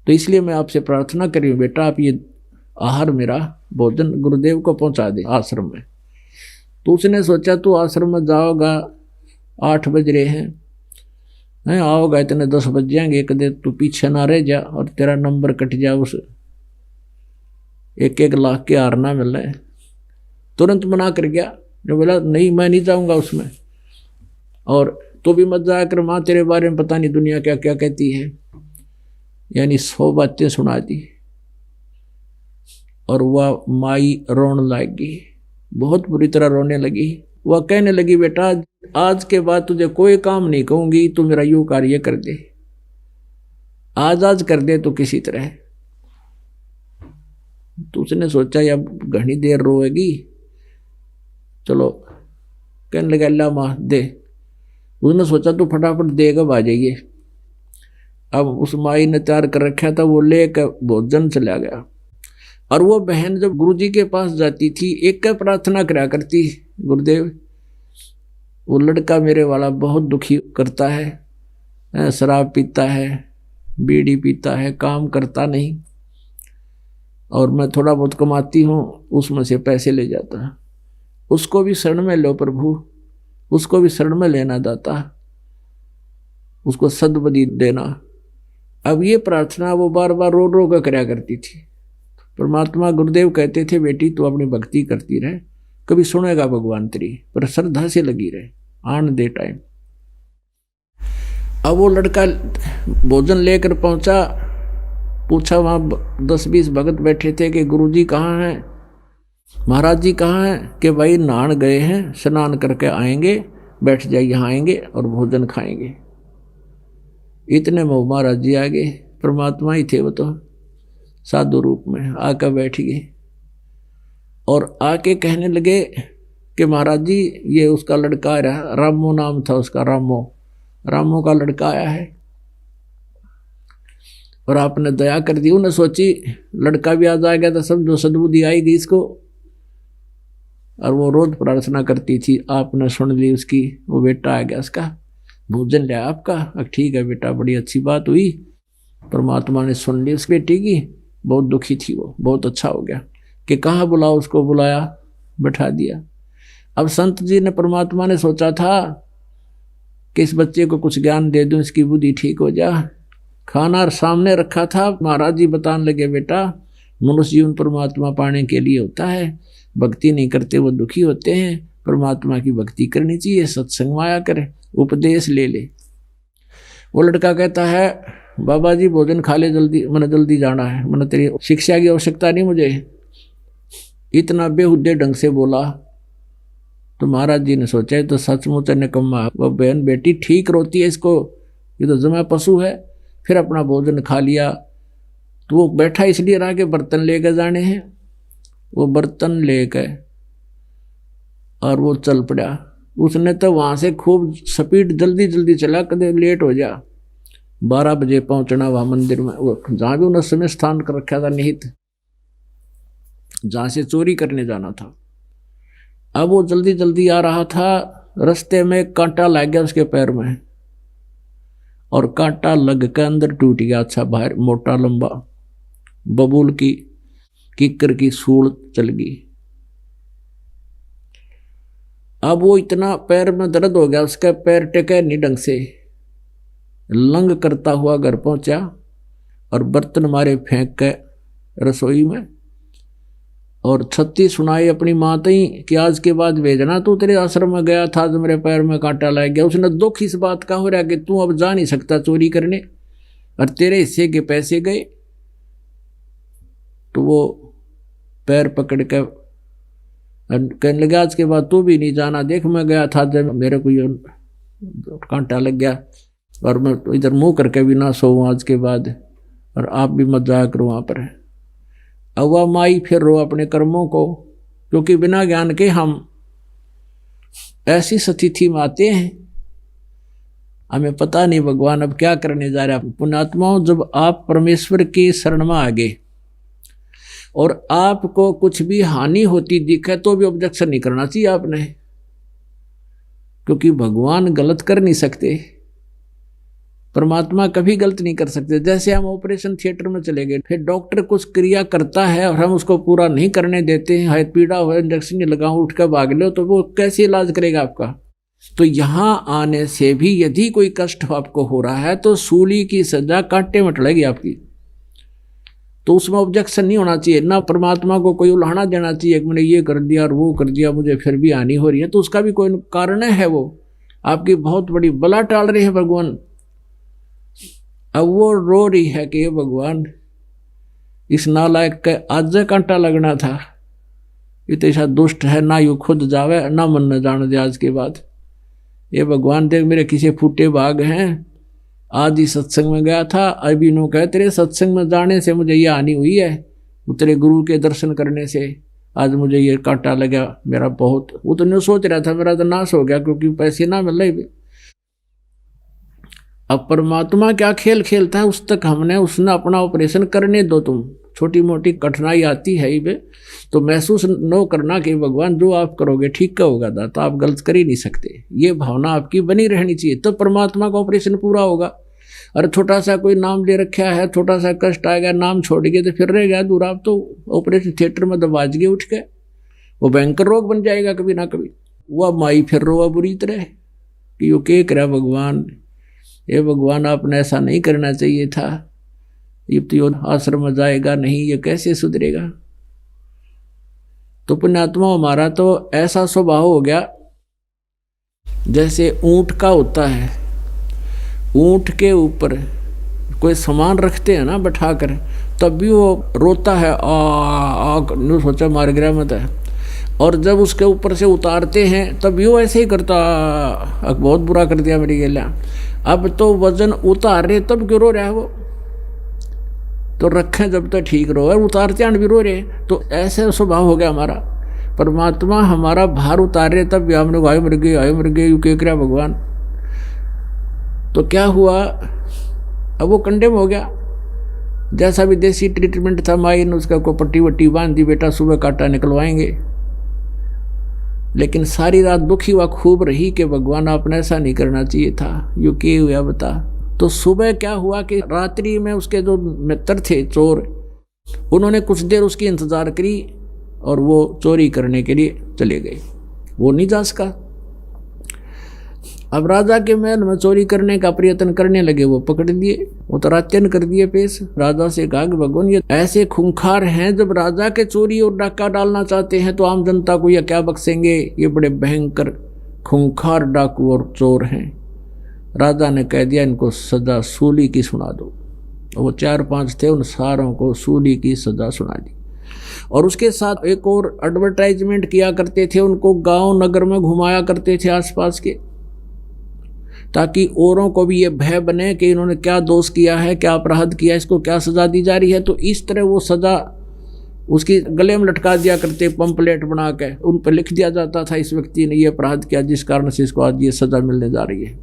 तो इसलिए मैं आपसे प्रार्थना करी बेटा आप ये आहार मेरा भोजन गुरुदेव को पहुंचा दे आश्रम में। तो उसने सोचा तू आश्रम में जाओगा, 8 बज रहे हैं, आओगा इतने 10 बज जाएंगे, कदे तू पीछे ना रह जा और तेरा नंबर कट जा, उस 1-1 लाख के हार ना मिल रहे। तुरंत मना कर गया, जो बोला नहीं मैं नहीं जाऊंगा उसमें, और तो भी मत जाया कर, माँ तेरे बारे में पता नहीं दुनिया क्या क्या कहती है। यानी 100 बातें सुना दी, और वह माई रोने लगी, बहुत बुरी तरह रोने लगी। वह कहने लगी बेटा आज के बाद तुझे कोई काम नहीं कहूंगी, तू मेरा यूं कार्य कर दे, आज कर दे तो किसी तरह। तो उसने सोचा अब घनी देर रोएगी, चलो कहने लगा अल्लाह माँ दे। उसने सोचा तो फटाफट दे कब आ जाइए। अब उस माई ने तैयार कर रखा था, वो लेकर भोजन चला गया। और वो बहन जब गुरुजी के पास जाती थी एक का प्रार्थना करा करती, गुरुदेव वो लड़का मेरे वाला बहुत दुखी करता है, शराब पीता है, बीड़ी पीता है, काम करता नहीं, और मैं थोड़ा बहुत कमाती हूँ उसमें से पैसे ले जाता है। उसको भी शरण में लो प्रभु, उसको भी शरण में लेना दाता, उसको सद्बुद्धि देना। अब ये प्रार्थना वो बार बार रो रो कर कराया करती थी। परमात्मा गुरुदेव कहते थे बेटी तू अपनी भक्ति करती रहे, कभी सुनेगा भगवान तेरी, पर श्रद्धा से लगी रहे, आन दे टाइम। अब वो लड़का भोजन लेकर पहुंचा, पूछा, वहां 10-20 भगत बैठे थे कि गुरुजी कहाँ हैं, महाराज जी कहाँ हैं? कि भाई नहान गए हैं, स्नान करके आएंगे, बैठ जाए यहाँ आएंगे और भोजन खाएंगे। इतने में महाराज जी आ गए, परमात्मा ही थे वो तो साधु रूप में, आकर बैठ गए और आके कहने लगे कि महाराज जी ये उसका लड़का आ रहा, रामो नाम था उसका, रामो का लड़का आया है और आपने दया कर दी। उन्हें सोची लड़का भी आ जाएगा तो समझो सद्बुद्धि आएगी इसको, और वो रोज प्रार्थना करती थी, आपने सुन ली उसकी, वो बेटा आ गया उसका, भोजन लिया आपका। ठीक है बेटा, बड़ी अच्छी बात हुई, परमात्मा ने सुन ली उस बेटी की। बहुत दुखी थी वो, बहुत अच्छा हो गया कि कहाँ बुलाओ, उसको बुलाया, बैठा दिया। अब संत जी ने, परमात्मा ने सोचा था कि इस बच्चे को कुछ ज्ञान दे दूं, इसकी बुद्धि ठीक हो जा। खाना सामने रखा था, महाराज जी बताने लगे बेटा मनुष्य जीवन परमात्मा पाने के लिए होता है, भक्ति नहीं करते वो दुखी होते हैं, परमात्मा की भक्ति करनी चाहिए, सत्संग माया करे, उपदेश ले ले। वो लड़का कहता है बाबा जी भोजन खा ले जल्दी, मैंने जल्दी जाना है, मैंने तेरी शिक्षा की आवश्यकता नहीं मुझे। इतना बेहुदे ढंग से बोला तो महाराज जी ने सोचा तो सचमुच निकम्मा, वो बहन बेटी ठीक रोती है, इसको ये तो जमा पशु है। फिर अपना भोजन खा लिया। तो वो बैठा इसलिए रहा कि बर्तन लेकर जाने हैं, वो बर्तन लेकर और वो चल पड़ा। उसने तो वहां से खूब स्पीड जल्दी जल्दी चला, कदे लेट हो जा। 12 बजे पहुंचना वहां मंदिर में, वो जहां भी उन्होंने समय स्थान कर रखा था निहित, जहां से चोरी करने जाना था। अब वो जल्दी जल्दी आ रहा था, रास्ते में कांटा लग गया उसके पैर में, और कांटा लग के अंदर टूट गया। अच्छा बाहर मोटा लंबा बबूल की किक्कर की सूल चल गई। अब वो इतना पैर में दर्द हो गया, उसका पैर टेके नहीं ढंग से, लंग करता हुआ घर पहुंचा और बर्तन मारे फेंक के रसोई में, और छत्ती सुनाई अपनी माँ तई कि आज के बाद भेजना, तू तेरे आश्रम में गया था तो मेरे पैर में कांटा लग गया। उसने दुख इस बात का हो रहा कि तू अब जा नहीं सकता चोरी करने, और तेरे हिस्से के पैसे गए। तो वो पैर पकड़ के कहने लगा आज के बाद तू भी नहीं जाना, देख मैं गया था जब मेरे को ये कांटा लग गया, और मैं इधर मुंह करके भी ना सोऊं आज के बाद, और आप भी मत जाया करो वहाँ पर। अब वह माई फिर रो अपने कर्मों को, क्योंकि बिना ज्ञान के हम ऐसी स्थिति में आते हैं, हमें पता नहीं भगवान अब क्या करने जा रहा है। पुण्यात्माओं, जब आप परमेश्वर की शरण में आ गए और आपको कुछ भी हानि होती दिखे तो भी ऑब्जेक्शन नहीं करना चाहिए आपने, क्योंकि भगवान गलत कर नहीं सकते, परमात्मा कभी गलत नहीं कर सकते। जैसे हम ऑपरेशन थिएटर में चले गए, फिर डॉक्टर कुछ क्रिया करता है और हम उसको पूरा नहीं करने देते हैं, है पीड़ा हो, इंजेक्शन नहीं लगाओ, उठ कर भाग लो, तो वो कैसे इलाज करेगा आपका। तो यहाँ आने से भी यदि कोई कष्ट आपको हो रहा है तो सूली की सजा कांटे में टलेगी आपकी, तो उसमें ऑब्जेक्शन नहीं होना चाहिए। ना परमात्मा को कोई उल्हाना देना चाहिए कि मैंने ये कर दिया और वो कर दिया, मुझे फिर भी हानि हो रही है, तो उसका भी कोई कारण है, वो आपकी बहुत बड़ी बला टाल रही है भगवान। अब वो रो रही है कि भगवान इस नालायक का आज कांटा लगना था, इतना दुष्ट है, ना यू खुद जावे ना मन न जान दे आज के बाद। ये भगवान देख मेरे किसी फूटे भाग हैं, आज ही सत्संग में गया था, अभी नो कह तेरे सत्संग में जाने से मुझे ये हानि हुई है, तेरे गुरु के दर्शन करने से, आज मुझे ये कांटा लगा, मेरा बहुत, वो तो नहीं सोच रहा था मेरा तो नाश हो गया क्योंकि पैसे ना मिल रहे। अब परमात्मा क्या खेल खेलता है उस तक हमने, उसने अपना ऑपरेशन करने दो। तुम छोटी मोटी कठिनाई आती है ही तो महसूस न करना कि भगवान जो आप करोगे ठीक का होगा, दाता आप गलत कर ही नहीं सकते, ये भावना आपकी बनी रहनी चाहिए, तो परमात्मा का ऑपरेशन पूरा होगा। अरे छोटा सा कोई नाम ले रखा है, छोटा सा कष्ट आ गया, नाम छोड़ गए तो फिर रह गया दूर। आप तो ऑपरेशन थिएटर में दबाज गए उठ के, वो भयंकर रोग बन जाएगा कभी ना कभी। वह माई फिर रोआ बुरी तरह कि वो के करा भगवान, ये भगवान आपने ऐसा नहीं करना चाहिए था, ये तो आश्रम में जाएगा नहीं, ये कैसे सुधरेगा। तो पुण्यात्मा हमारा तो ऐसा स्वभाव हो गया जैसे ऊंट का होता है, ऊंट के ऊपर कोई सामान रखते हैं ना बैठाकर, तब भी वो रोता है आ सोचा मार गिरा मत है, और जब उसके ऊपर से उतारते हैं तब भी वो ऐसे ही करता, बहुत बुरा कर दिया मेरी गेला। अब तो वजन उतार रहे तब क्यों रो रहा है वो, तो रखें जब तक ठीक रहो, उतारते हैं भी रो रहे। तो ऐसे स्वभाव हो गया हमारा। परमात्मा हमारा भार उतार रहे तब भी हमने आए मर गए यू के क्या भगवान। तो क्या हुआ, अब वो कंडेम हो गया। जैसा भी देसी ट्रीटमेंट था, माई ने उसका को पट्टी वट्टी बांध दी, बेटा सुबह कांटा निकलवाएंगे। लेकिन सारी रात दुखी हुआ खूब रही कि भगवान आपने ऐसा नहीं करना चाहिए था, यू के हुआ बता। तो सुबह क्या हुआ कि रात्रि में उसके जो मित्र थे चोर, उन्होंने कुछ देर उसकी इंतजार करी और वो चोरी करने के लिए चले गए। वो नहीं जा सका। अब राजा के महल में चोरी करने का प्रयत्न करने लगे, वो पकड़ लिए, वो तरात्यन कर दिए पेश। राजा से कहा कि भगवान ये ऐसे खूंखार हैं, जब राजा के चोरी और डाका डालना चाहते हैं तो आम जनता को ये क्या बख्शेंगे, ये बड़े भयंकर खूंखार डाकू और चोर हैं। राजा ने कह दिया इनको सजा सूली की सुना दो। वो 4-5 थे, उन सारों को सूली की सजा सुना दी। और उसके साथ एक और एडवर्टाइजमेंट किया करते थे, उनको गांव नगर में घुमाया करते थे आसपास के, ताकि औरों को भी ये भय बने कि इन्होंने क्या दोष किया है, क्या अपराध किया, इसको क्या सजा दी जा रही है। तो इस तरह वो सजा उसकी गले में लटका दिया करते, पंपलेट बना के उन पर लिख दिया जाता था इस व्यक्ति ने ये अपराध किया जिस कारण से इसको आज ये सजा मिलने जा रही है।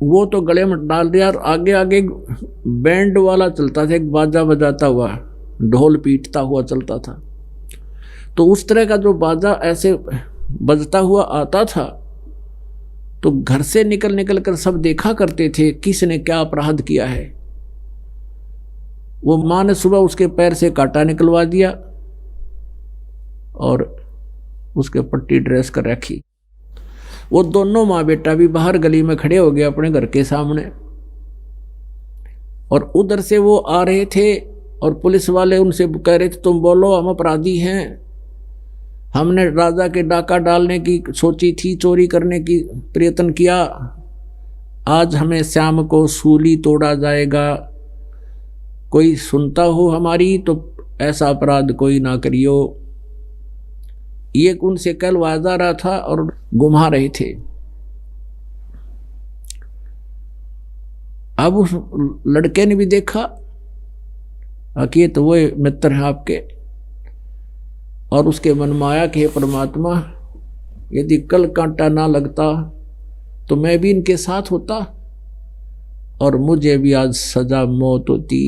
वो तो गले में डाल दिया। और आगे आगे बैंड वाला चलता था, एक बाजा बजाता हुआ, ढोल पीटता हुआ चलता था। तो उस तरह का जो बाजा ऐसे बजता हुआ आता था, तो घर से निकल कर सब देखा करते थे किसने क्या अपराध किया है। वो माँ ने सुबह उसके पैर से कांटा निकलवा दिया और उसके पट्टी ड्रेस कर रखी। वो दोनों माँ बेटा भी बाहर गली में खड़े हो गए अपने घर के सामने, और उधर से वो आ रहे थे और पुलिस वाले उनसे कह रहे थे तुम बोलो, हम अपराधी हैं, हमने राजा के डाका डालने की सोची थी, चोरी करने की प्रयत्न किया, आज हमें शाम को सूली तोड़ा जाएगा, कोई सुनता हो हमारी तो ऐसा अपराध कोई ना करियो। ये उनसे कहलवाया जा रहा था और घुमा रहे थे। अब उस लड़के ने भी देखा कि तो वो मित्र हैं आपके, और उसके मन में आया कि परमात्मा यदि कल कांटा ना लगता तो मैं भी इनके साथ होता और मुझे भी आज सजा मौत होती।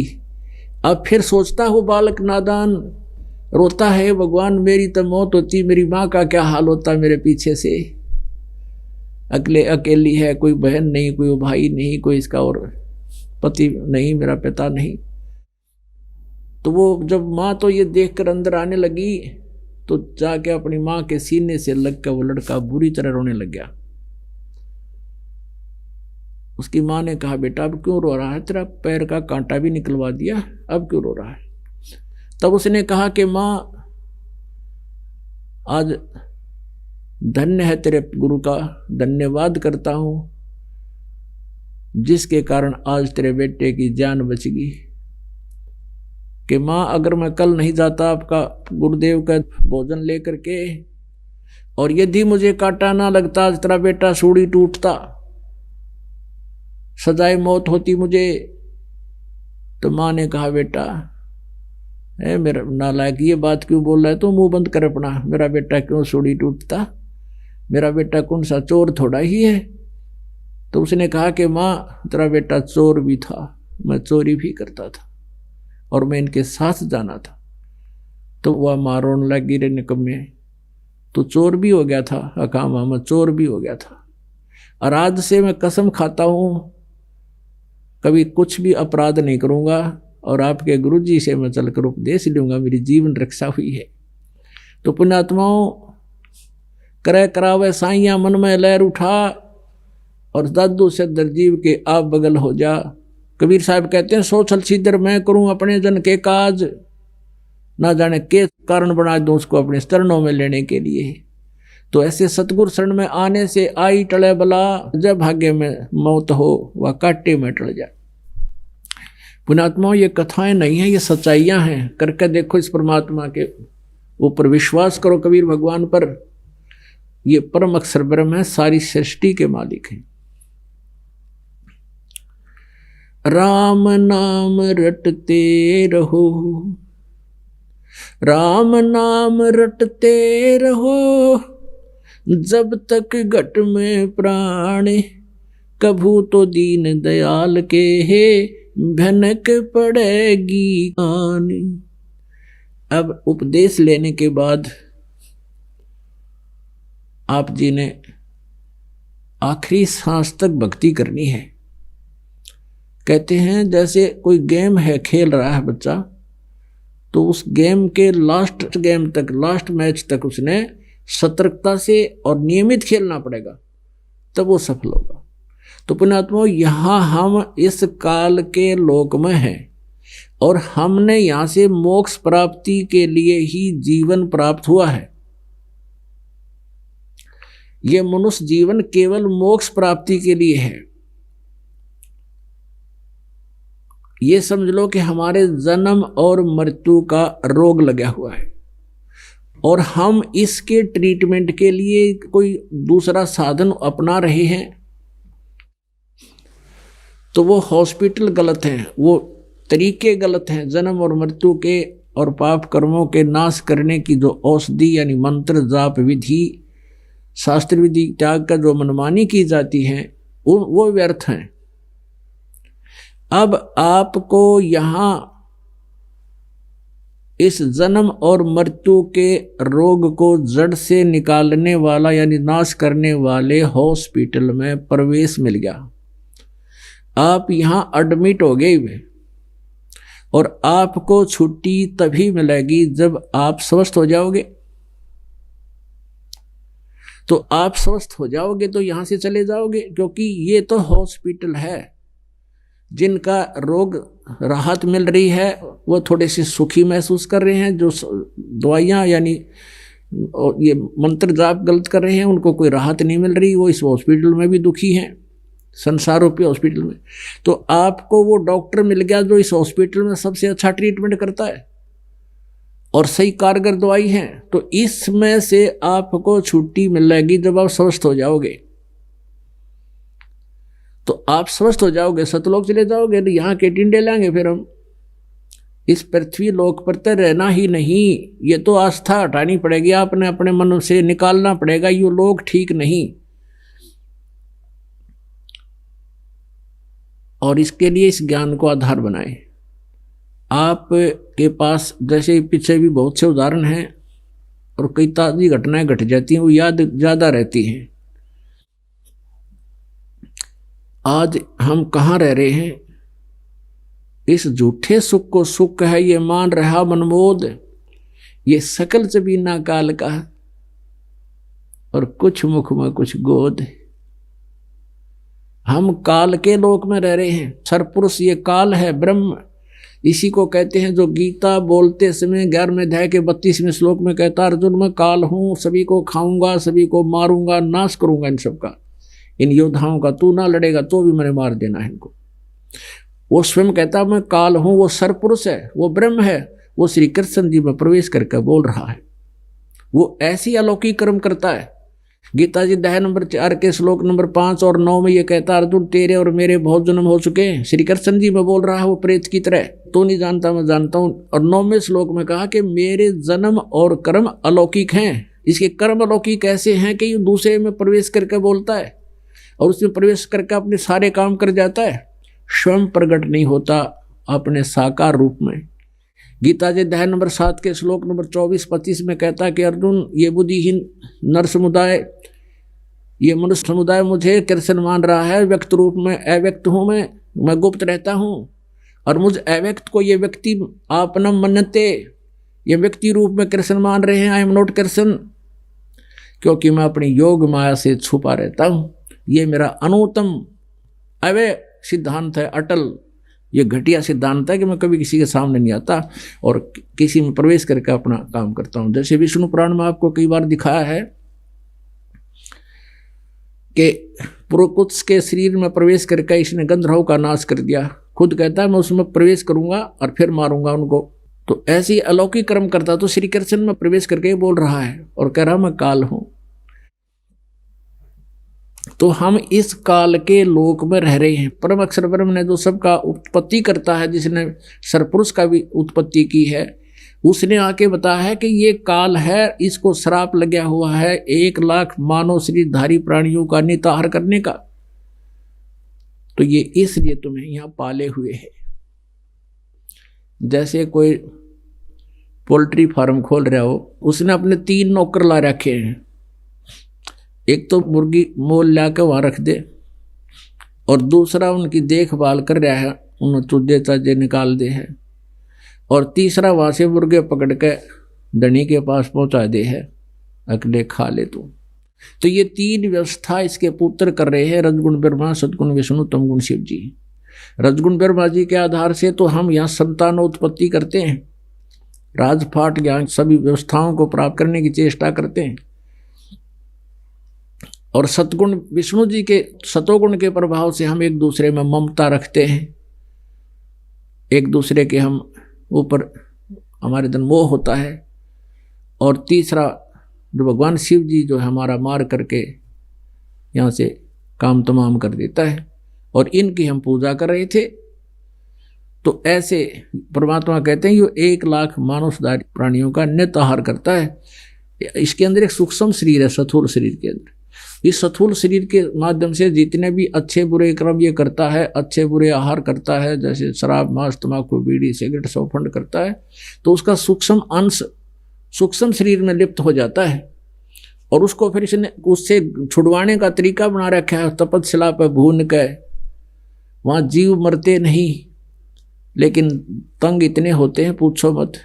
अब फिर सोचता हो बालक नादान रोता है, भगवान मेरी तो मौत होती, मेरी माँ का क्या हाल होता मेरे पीछे से, अकेली है, कोई बहन नहीं, कोई भाई नहीं, कोई इसका और पति नहीं, मेरा पिता नहीं। तो वो जब माँ तो ये देखकर अंदर आने लगी तो जाके अपनी माँ के सीने से लगकर वो लड़का बुरी तरह रोने लग गया। उसकी माँ ने कहा बेटा अब क्यों रो रहा है, तेरा पैर का कांटा भी निकलवा दिया, अब क्यों रो रहा है। तब उसने कहा कि माँ आज धन्य है तेरे गुरु का, धन्यवाद करता हूँ जिसके कारण आज तेरे बेटे की जान बच गई। कि माँ अगर मैं कल नहीं जाता आपका गुरुदेव का भोजन लेकर के, और यदि मुझे कांटा ना लगता आज तेरा बेटा सूढ़ी टूटता, सजाए मौत होती मुझे। तो माँ ने कहा बेटा है मेरा नालायक, ये बात क्यों बोल रहा है, तो मुंह बंद कर अपना, मेरा बेटा क्यों सूढ़ी टूटता, मेरा बेटा कौन सा चोर थोड़ा ही है। तो उसने कहा कि माँ तेरा बेटा चोर भी था, मैं चोरी भी करता था और मैं इनके साथ जाना था। तो वह माँ रोने लगी, रे निकम्मे तो चोर भी हो गया था। कहा माँ मैं चोर भी हो गया था, और आज से मैं कसम खाता हूँ कभी कुछ भी अपराध नहीं करूँगा, और आपके गुरुजी से मैं चलकर उपदेश लूँगा, मेरी जीवन रक्षा हुई है। तो पुण्यात्माओं, करे करावे साइया मन में लहर उठा, और दादू से दरजीव के आप बगल हो जा। कबीर साहब कहते हैं सो छल सीधर मैं करूं अपने जन के काज, ना जाने के कारण बना दूं उसको अपने चरणों में लेने के लिए। तो ऐसे सतगुरु शरण में आने से आई टले बला, जब भाग्य में मौत हो वह काटे में टल जाए। पुण्यात्माओं, ये कथाएं नहीं है, ये सच्चाइयां हैं। करके देखो इस परमात्मा के ऊपर विश्वास करो, कबीर भगवान पर। ये परम अक्षर ब्रह्म है, सारी सृष्टि के मालिक हैं। राम नाम रटते रहो, राम नाम रटते रहो, जब तक घट में प्राण, कभू तो दीन दयाल के है भनक पड़ेगी कान। अब उपदेश लेने के बाद आप जी ने आखिरी सांस तक भक्ति करनी है। कहते हैं जैसे कोई गेम है, खेल रहा है बच्चा, तो उस गेम के लास्ट गेम तक, लास्ट मैच तक उसने सतर्कता से और नियमित खेलना पड़ेगा, तब वो सफल होगा। तो पुण्यात्माओं, यहाँ हम इस काल के लोक में हैं और हमने यहाँ से मोक्ष प्राप्ति के लिए ही जीवन प्राप्त हुआ है। ये मनुष्य जीवन केवल मोक्ष प्राप्ति के लिए है। ये समझ लो कि हमारे जन्म और मृत्यु का रोग लगा हुआ है और हम इसके ट्रीटमेंट के लिए कोई दूसरा साधन अपना रहे हैं, तो वो हॉस्पिटल गलत हैं, वो तरीके गलत हैं। जन्म और मृत्यु के और पाप कर्मों के नाश करने की जो औषधि यानी मंत्र जाप विधि, शास्त्र विधि त्याग का जो मनमानी की जाती है, वो व्यर्थ हैं। अब आपको यहाँ इस जन्म और मृत्यु के रोग को जड़ से निकालने वाला यानी नाश करने वाले हॉस्पिटल में प्रवेश मिल गया। आप यहाँ एडमिट हो गए और आपको छुट्टी तभी मिलेगी जब आप स्वस्थ हो जाओगे। तो आप स्वस्थ हो जाओगे तो यहाँ से चले जाओगे, क्योंकि ये तो हॉस्पिटल है। जिनका रोग राहत मिल रही है वो थोड़े से सुखी महसूस कर रहे हैं, जो दवाइयाँ यानी ये मंत्र जाप गलत कर रहे हैं उनको कोई राहत नहीं मिल रही, वो इस हॉस्पिटल में भी दुखी हैं, संसार रूपी हॉस्पिटल में। तो आपको वो डॉक्टर मिल गया जो इस हॉस्पिटल में सबसे अच्छा ट्रीटमेंट करता है और सही कारगर दवाई है। तो इसमें से आपको छुट्टी मिलेगी जब आप स्वस्थ हो जाओगे। तो आप स्वस्थ हो जाओगे, सतलोक चले जाओगे, तो यहाँ के टिंडे लाएंगे फिर हम। इस पृथ्वी लोक पर तो रहना ही नहीं, ये तो आस्था हटानी पड़ेगी, आपने अपने मन से निकालना पड़ेगा, ये लोग ठीक नहीं। और इसके लिए इस ज्ञान को आधार बनाएं। आपके पास जैसे पीछे भी बहुत से उदाहरण हैं और कई ताज़ी घटनाएं घट जाती हैं, वो याद ज़्यादा रहती हैं। आज हम कहाँ रह रहे हैं? इस झूठे सुख को सुख है ये मान रहा मनमोद, ये सकल जबीना काल का और कुछ मुख में कुछ गोद। हम काल के लोक में रह रहे हैं। सरपुरुष ये काल है, ब्रह्म, इसी को कहते हैं जो गीता बोलते समय 11वें अध्याय के 32वें श्लोक में कहता, अर्जुन मैं काल हूँ, सभी को खाऊंगा, सभी को मारूंगा, नाश करूंगा इन सबका, इन योद्धाओं का। तू ना लड़ेगा तो भी मैंने मार देना है इनको। वो स्वयं कहता मैं काल हूँ, वो सरपुरुष है, वो ब्रह्म है, वो श्री कृष्ण जी में प्रवेश करके बोल रहा है। वो ऐसी अलौकिक कर्म करता है गीता जी अध्याय नंबर 4 के श्लोक नंबर 5 और 9 में ये कहता, अर्जुन तेरे और मेरे बहुत जन्म हो चुके हैं। श्री कृष्ण जी में बोल रहा है वो प्रेत की तरह, तो नहीं जानता मैं जानता हूँ। और 9वें श्लोक में कहा कि मेरे जन्म और कर्म अलौकिक हैं। इसके कर्म अलौकिक ऐसे हैं कि ये दूसरे में प्रवेश करके बोलता है और उसमें प्रवेश करके अपने सारे काम कर जाता है, स्वयं प्रकट नहीं होता अपने साकार रूप में। गीता जी अध्याय नंबर 7 के श्लोक नंबर 24-25 में कहता है कि अर्जुन ये बुद्धिहीन नर समुदाय, ये मनुष्य समुदाय मुझे कृष्ण मान रहा है, व्यक्त रूप में अव्यक्त हूँ मैं गुप्त रहता हूँ, और मुझ अव्यक्त को ये व्यक्ति आपनम मन्यते, ये व्यक्ति रूप में कृष्ण मान रहे हैं। आई एम नॉट कृष्ण, क्योंकि मैं अपनी योग माया से छुपा रहता हूँ। ये मेरा अनुत्तम अवय सिद्धांत है, अटल, ये घटिया सिद्धांत है कि मैं कभी किसी के सामने नहीं आता और किसी में प्रवेश करके अपना काम करता हूँ। जैसे विष्णु पुराण में आपको कई बार दिखाया है कि पुरुकुत्स के शरीर में प्रवेश करके इसने गंधर्व का नाश कर दिया। खुद कहता है मैं उसमें प्रवेश करूंगा और फिर मारूंगा उनको। तो ऐसी अलौकिक कर्म करता तो श्री कृष्ण में प्रवेश करके बोल रहा है और कह रहा मैं काल हूं। तो हम इस काल के लोक में रह रहे हैं। परम अक्षर ब्रह्म ने जो सबका उत्पत्ति करता है, जिसने सरपुरुष का भी उत्पत्ति की है, उसने आके बताया है कि ये काल है, इसको श्राप लगा हुआ है 1 लाख मानव शरीरधारी प्राणियों का निताहार करने का। तो ये इसलिए तुम्हें यहां पाले हुए है। जैसे कोई पोल्ट्री फार्म खोल रहा हो, उसने अपने 3 नौकर ला रखे हैं। एक तो मुर्गी मोल ला के वहां रख दे और दूसरा उनकी देखभाल कर रहा है, उन्हें चूजे चाजे निकाल दे है, और तीसरा वहां से मुर्गे पकड़ के धनी के पास पहुंचा दे है, अकेले खा ले तू। तो ये 3 व्यवस्था इसके पुत्र कर रहे हैं, रजगुण ब्रह्मा, सदगुण विष्णु, तमगुण शिव जी। रजगुण ब्रह्मा जी के आधार से तो हम यहाँ संतानोत्पत्ति करते हैं, राजपाट ज्ञान सभी व्यवस्थाओं को प्राप्त करने की चेष्टा करते हैं। और सतगुण विष्णु जी के सतोगुण के प्रभाव से हम एक दूसरे में ममता रखते हैं, एक दूसरे के हम ऊपर हमारे दिन मोह होता है। और तीसरा जो भगवान शिव जी जो हमारा मार करके यहाँ से काम तमाम कर देता है, और इनकी हम पूजा कर रहे थे। तो ऐसे परमात्मा कहते हैं ये 1 लाख मानवधारी प्राणियों का नित आहार करता है। इसके अंदर एक सूक्ष्म शरीर है, स्थूल शरीर के अंदर। इस स्थूल शरीर के माध्यम से जितने भी अच्छे बुरे कर्म ये करता है, अच्छे बुरे आहार करता है, जैसे शराब, मांस, तंबाकू, बीड़ी, सिगरेट, सौफंड करता है, तो उसका सूक्ष्म अंश सूक्ष्म शरीर में लिप्त हो जाता है। और उसको फिर इसने उससे छुड़वाने का तरीका बना रखा है, तपस्या पर भून के। वहाँ जीव मरते नहीं, लेकिन तंग इतने होते हैं पूछो मत,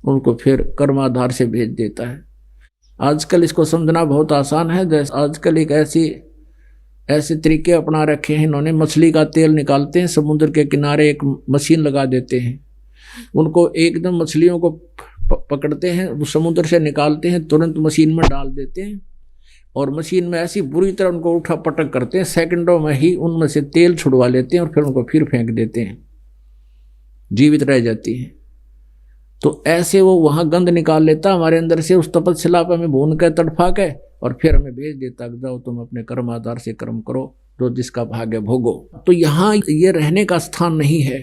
उनको फिर कर्माधार से भेज देता है। आजकल इसको समझना बहुत आसान है। जैसे आजकल एक ऐसे तरीके अपना रखे हैं इन्होंने, मछली का तेल निकालते हैं, समुद्र के किनारे एक मशीन लगा देते हैं, उनको एकदम मछलियों को पकड़ते हैं, वो समुद्र से निकालते हैं, तुरंत मशीन में डाल देते हैं, और मशीन में ऐसी बुरी तरह उनको उठा पटक करते हैं, सेकंडों में ही उनमें से तेल छुड़वा लेते हैं और फिर उनको फिर फेंक देते हैं, जीवित रह जाती हैं। तो ऐसे वो वहाँ गंध निकाल लेता हमारे अंदर से, उस तपस्या पर हमें भून के तड़फा के, और फिर हमें भेज देता जाओ तुम अपने कर्म आधार से कर्म करो, जो जिसका भाग्य भोगो। तो यहाँ ये रहने का स्थान नहीं है।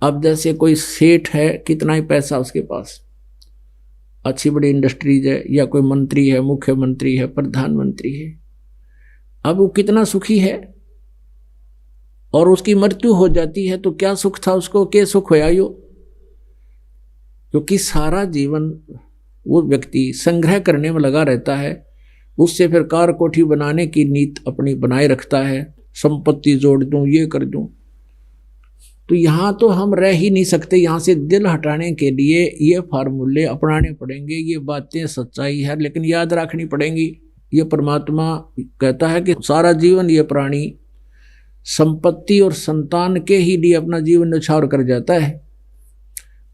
अब जैसे कोई सेठ है, कितना ही पैसा उसके पास, अच्छी बड़ी इंडस्ट्रीज है, या कोई मंत्री है, मुख्यमंत्री है, प्रधानमंत्री है, अब वो कितना सुखी है, और उसकी मृत्यु हो जाती है तो क्या सुख था उसको, क्या सुख होया यो? क्योंकि सारा जीवन वो व्यक्ति संग्रह करने में लगा रहता है, उससे फिर कार कोठी बनाने की नीत अपनी बनाए रखता है, संपत्ति जोड़ दूं, ये कर दूं। तो यहाँ तो हम रह ही नहीं सकते। यहाँ से दिल हटाने के लिए ये फार्मूले अपनाने पड़ेंगे। ये बातें सच्चाई है, लेकिन याद रखनी पड़ेंगी। ये परमात्मा कहता है कि सारा जीवन ये प्राणी संपत्ति और संतान के ही लिए अपना जीवन न्यौछावर कर जाता है,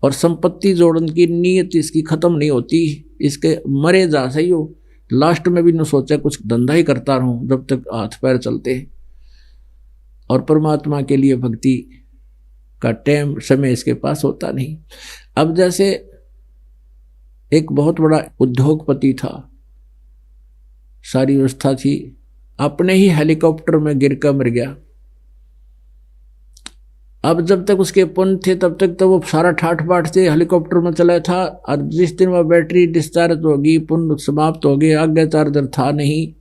और संपत्ति जोड़ने की नीयत इसकी खत्म नहीं होती। इसके मरे जा सही हो, लास्ट में भी न सोचा कुछ धंधा ही करता रहूं जब तक हाथ पैर चलते हैं, और परमात्मा के लिए भक्ति का टाइम समय इसके पास होता नहीं। अब जैसे एक बहुत बड़ा उद्योगपति था, सारी व्यवस्था थी, अपने ही हेलीकॉप्टर में गिर कर मर गया। अब जब तक उसके पुण्य थे तब तक तो वो सारा ठाठ बाट से हेलीकॉप्टर में चला था, और जिस दिन वह बैटरी डिस्चार्ज होगी, पुण्य समाप्त हो गए, आगे चार्जर था नहीं,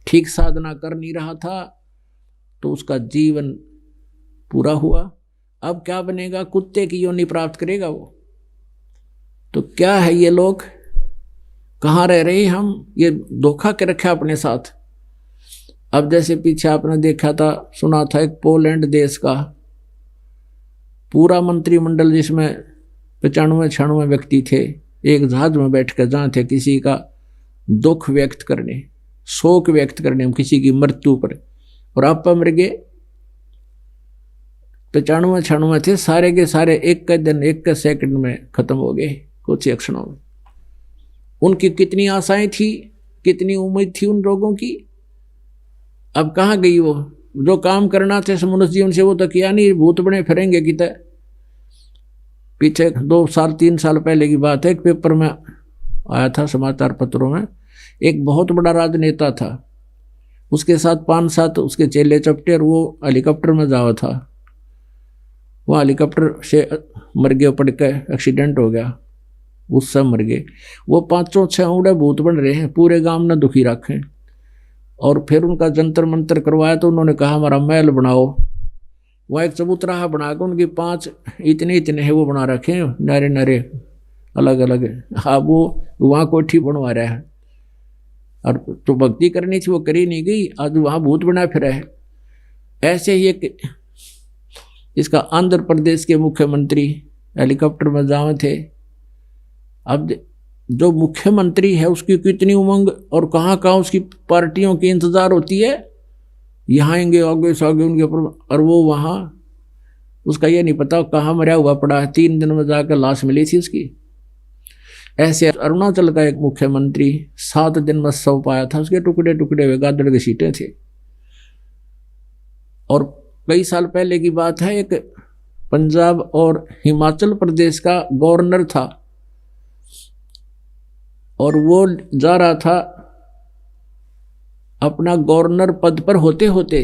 ठीक साधना कर नहीं रहा था, तो उसका जीवन पूरा हुआ। अब क्या बनेगा? कुत्ते की योनि प्राप्त करेगा वो। तो क्या है ये लोग, कहाँ रह रहे हैं हम? ये धोखा के रखा अपने साथ। अब जैसे पीछे आपने देखा था, सुना था, एक पोलैंड देश का पूरा मंत्रिमंडल जिसमें 95-96 व्यक्ति थे, एक जहाज में बैठ कर जहाँ थे किसी का दुख व्यक्त करने, शोक व्यक्त करने किसी की मृत्यु पर, और आप मर गए। 95-96 थे, सारे के सारे एक का दिन, एक का सेकंड में खत्म हो गए, कुछ ही क्षणों में। उनकी कितनी आशाएं थी, कितनी उम्मीद थी उन लोगों की, अब कहाँ गई वो? जो काम करना थे मनुष्य जीवन से वो तो किया नहीं, भूत बने फिरेंगे कितने। पीछे 2 साल 3 साल पहले की बात है, एक पेपर में आया था, समाचार पत्रों में, एक बहुत बड़ा राजनेता था, उसके साथ 5-7 उसके चेले चपटे, और वो हेलीकॉप्टर में जावा था। वो हेलीकॉप्टर से मर गया, पड़ के एक्सीडेंट हो गया, उससे मर गए। वो 5-6 उड़े भूत बन रहे हैं, पूरे गांव ने दुखी रखे। और फिर उनका जंतर मंतर करवाया, तो उन्होंने कहा हमारा महल बनाओ। वह एक चबूतरा बना के उनकी 5 इतने है वो बना रखे हैं, नारे नारे अलग अलग। हाँ, वो वहाँ कोठी बनवा रहा है, और तो भक्ति करनी थी वो करी नहीं गई, आज वहाँ भूत बना फिर है। ऐसे ही एक इसका आंध्र प्रदेश के मुख्यमंत्री हेलीकॉप्टर में जावे थे। अब जो मुख्यमंत्री है उसकी कितनी उमंग, और कहाँ कहाँ उसकी पार्टियों की इंतजार होती है, यहाँ आएंगे आगे से आगे उनके ऊपर, और वो वहाँ उसका ये नहीं पता कहाँ मरा हुआ पड़ा है। 3 दिन में जाकर लाश मिली थी उसकी। ऐसे अरुणाचल का एक मुख्यमंत्री 7 दिन में सौ पाया था, उसके टुकड़े टुकड़े हुए गादड़ के सीटें थे। और कई साल पहले की बात है, एक पंजाब और हिमाचल प्रदेश का गवर्नर था, और वो जा रहा था अपना गवर्नर पद पर होते होते,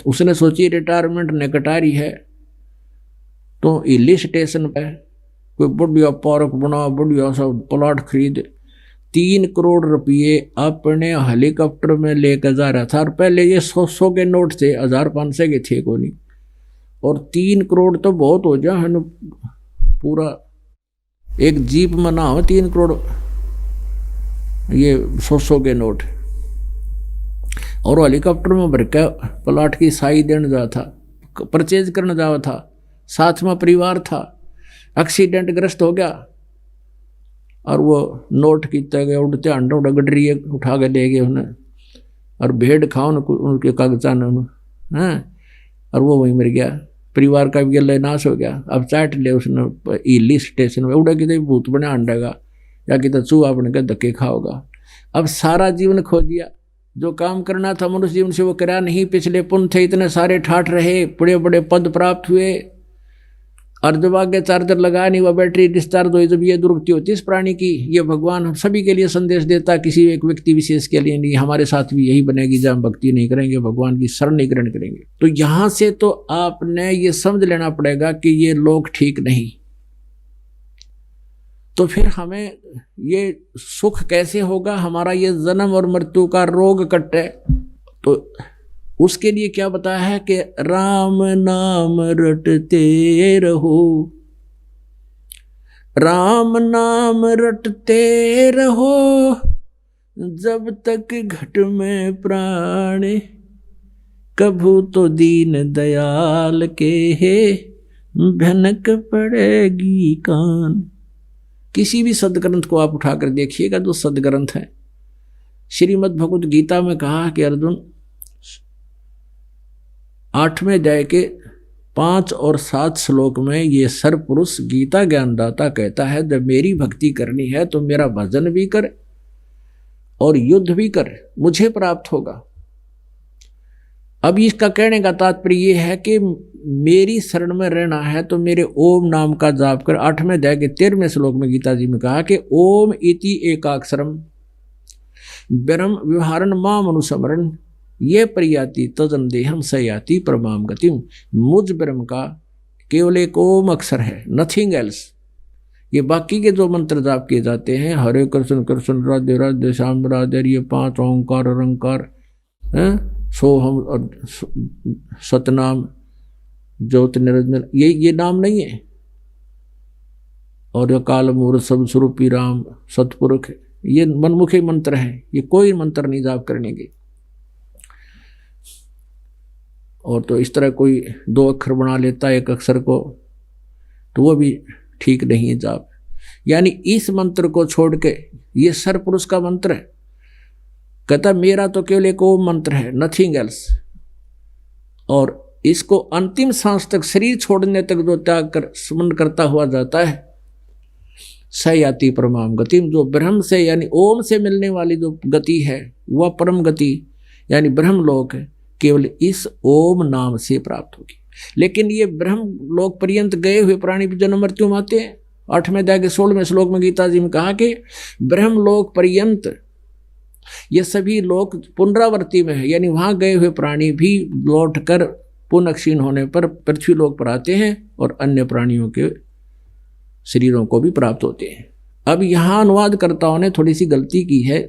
उसने सोची रिटायरमेंट निकटारी है, तो हिली स्टेशन पे कोई बढ़िया पार्क बना, बढ़िया सा प्लॉट खरीद, 3 करोड़ रुपये अपने हेलीकॉप्टर में लेकर जा रहा था। और पहले ये 100 के नोट थे, 1000-500 के थे को नहीं, और 3 करोड़ तो बहुत हो जाए है, पूरा एक जीप में ना हो 3 करोड़, ये 100 के नोट। और हेलीकॉप्टर में भर के प्लाट की साई देने जा था, परचेज करने जा था, साथ में परिवार था। एक्सीडेंट ग्रस्त हो गया, और वो नोट कितना गया, उड़ते अंडा उड़ा गडरी उठा के ले गए उन्हें, और भेड़ खाओ उनके कागजा ने, हैं, और वो वहीं मर गया। परिवार का भी गले नाश हो गया। अब चाट ले उसने हिली स्टेशन में, उड़ा कितने भूत बने अंडेगा, या कितना चूहा बन के धक्के खाओगा। अब सारा जीवन खो दिया, जो काम करना था मनुष्य जीवन से वो करा नहीं। पिछले पुण्य थे इतने सारे ठाठ रहे, बड़े बड़े पद प्राप्त हुए, और जब आगे चार्जर लगा नहीं हुआ, बैटरी डिस्चार्ज हुई, जब ये दुर्गति होती है इस प्राणी की, ये भगवान हम सभी के लिए संदेश देता, किसी एक व्यक्ति विशेष के लिए नहीं। हमारे साथ भी यही बनेगी, जब हम भक्ति नहीं करेंगे, भगवान की शरण नहीं ग्रहण करेंगे। तो यहाँ से तो आपने ये समझ लेना पड़ेगा कि ये लोग ठीक नहीं। तो फिर हमें ये सुख कैसे होगा, हमारा ये जन्म और मृत्यु का रोग कटे। तो उसके लिए क्या बताया है कि राम नाम रटते रहो, राम नाम रटते रहो, जब तक घट में प्राण, कभू तो दीन दयाल के है भनक पड़ेगी कान। किसी भी सदग्रंथ को आप उठाकर देखिएगा, जो सदग्रंथ है, श्रीमद् भगवद गीता में कहा कि अर्जुन 8वें अध्याय के 5 और 7 श्लोक में ये सर्वपुरुष गीता ज्ञानदाता कहता है, जब मेरी भक्ति करनी है तो मेरा भजन भी कर और युद्ध भी कर, मुझे प्राप्त होगा। अब इसका कहने का तात्पर्य यह है कि मेरी शरण में रहना है तो मेरे ओम नाम का जाप कर। 8वें अध्याय के 13वें श्लोक में गीता जी में कहा कि ओम इति एकाक्षरम, ब्रह्म व्यवहारन माम अनुस्मरण ये प्रयाति तजन देहम सयाति परमाम गतिम। मुझ ब्रह्म का केवल एक ओम अक्षर है, नथिंग एल्स। ये बाकी के जो मंत्र जाप किए जाते हैं, हरे कृष्ण कृष्ण राधे राधे श्याम राधे, ये 5 ओंकार अरंकार, सोहम और सतनाम ज्योत निरंजन, ये नाम नहीं है। और काल मूर्त सब स्वरूपी राम सतपुरुष, ये मनमुखी मंत्र है, ये कोई मंत्र नहीं जाप करने के। और तो इस तरह कोई 2 अक्षर बना लेता है एक अक्षर को, तो वो भी ठीक नहीं है जाप। यानी इस मंत्र को छोड़ के, ये सरपुरुष का मंत्र है, कहता मेरा तो केवल एक ओम मंत्र है, नथिंग एल्स। और इसको अंतिम सांस तक, शरीर छोड़ने तक जो त्याग कर स्मरण करता हुआ जाता है, सयाति परमाम गतिम। जो ब्रह्म से यानी ओम से मिलने वाली जो गति है वह परम गति यानी ब्रह्म लोक है, केवल इस ओम नाम से प्राप्त होगी। लेकिन ये ब्रह्म लोक पर्यंत गए हुए प्राणी भी जन्म मृत्यु आते हैं। 8वें अध्याय के 16वें श्लोक में गीता जी में कहा कि ब्रह्म लोक पर्यंत ये सभी लोक पुनरावर्ती में है, यानी वहां गए हुए प्राणी भी लौट कर पुनः क्षीण होने पर पृथ्वी लोक पर आते हैं और अन्य प्राणियों के शरीरों को भी प्राप्त होते हैं। अब यहाँ अनुवादकर्ताओं ने थोड़ी सी गलती की है।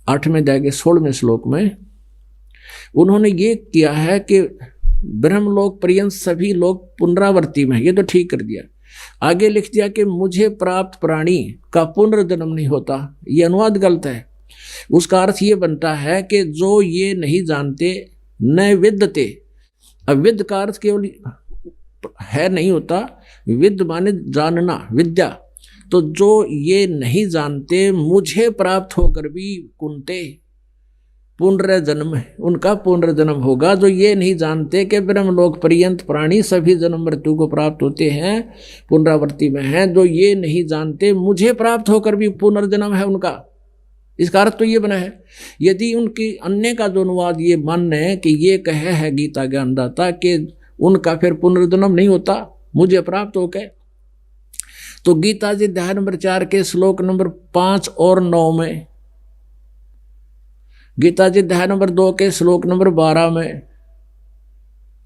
8वें अध्याय के 16वें श्लोक में उन्होंने ये किया है कि ब्रह्मलोक पर्यंत सभी लोग पुनरावर्ती में, ये तो ठीक कर दिया। आगे लिख दिया कि मुझे प्राप्त प्राणी का पुनर्जन्म नहीं होता, ये अनुवाद गलत है। उसका अर्थ ये बनता है कि जो ये नहीं जानते न विद्यते। अब विद्य का अर्थ केवल है नहीं होता, विद्य माने जानना, विद्या। तो जो ये नहीं जानते मुझे प्राप्त होकर भी कुंते पुनर्जन्म, उनका पुनर्जन्म होगा। जो ये नहीं जानते कि ब्रह्मलोक पर्यंत प्राणी सभी जन्म मृत्यु को प्राप्त होते हैं, पुनरावृत्ति में हैं, जो ये नहीं जानते मुझे प्राप्त होकर भी पुनर्जन्म है उनका। इसका अर्थ तो ये बना है, यदि उनकी अन्य का जो अनुवाद ये मानने कि ये कहे है गीता ज्ञानदाता कि उनका फिर पुनर्जन्म नहीं होता मुझे प्राप्त हो गए, तो गीता जी अध्याय नंबर 4 के श्लोक नंबर 5 और 9 में, गीता जी अध्याय नंबर 2 के श्लोक नंबर 12 में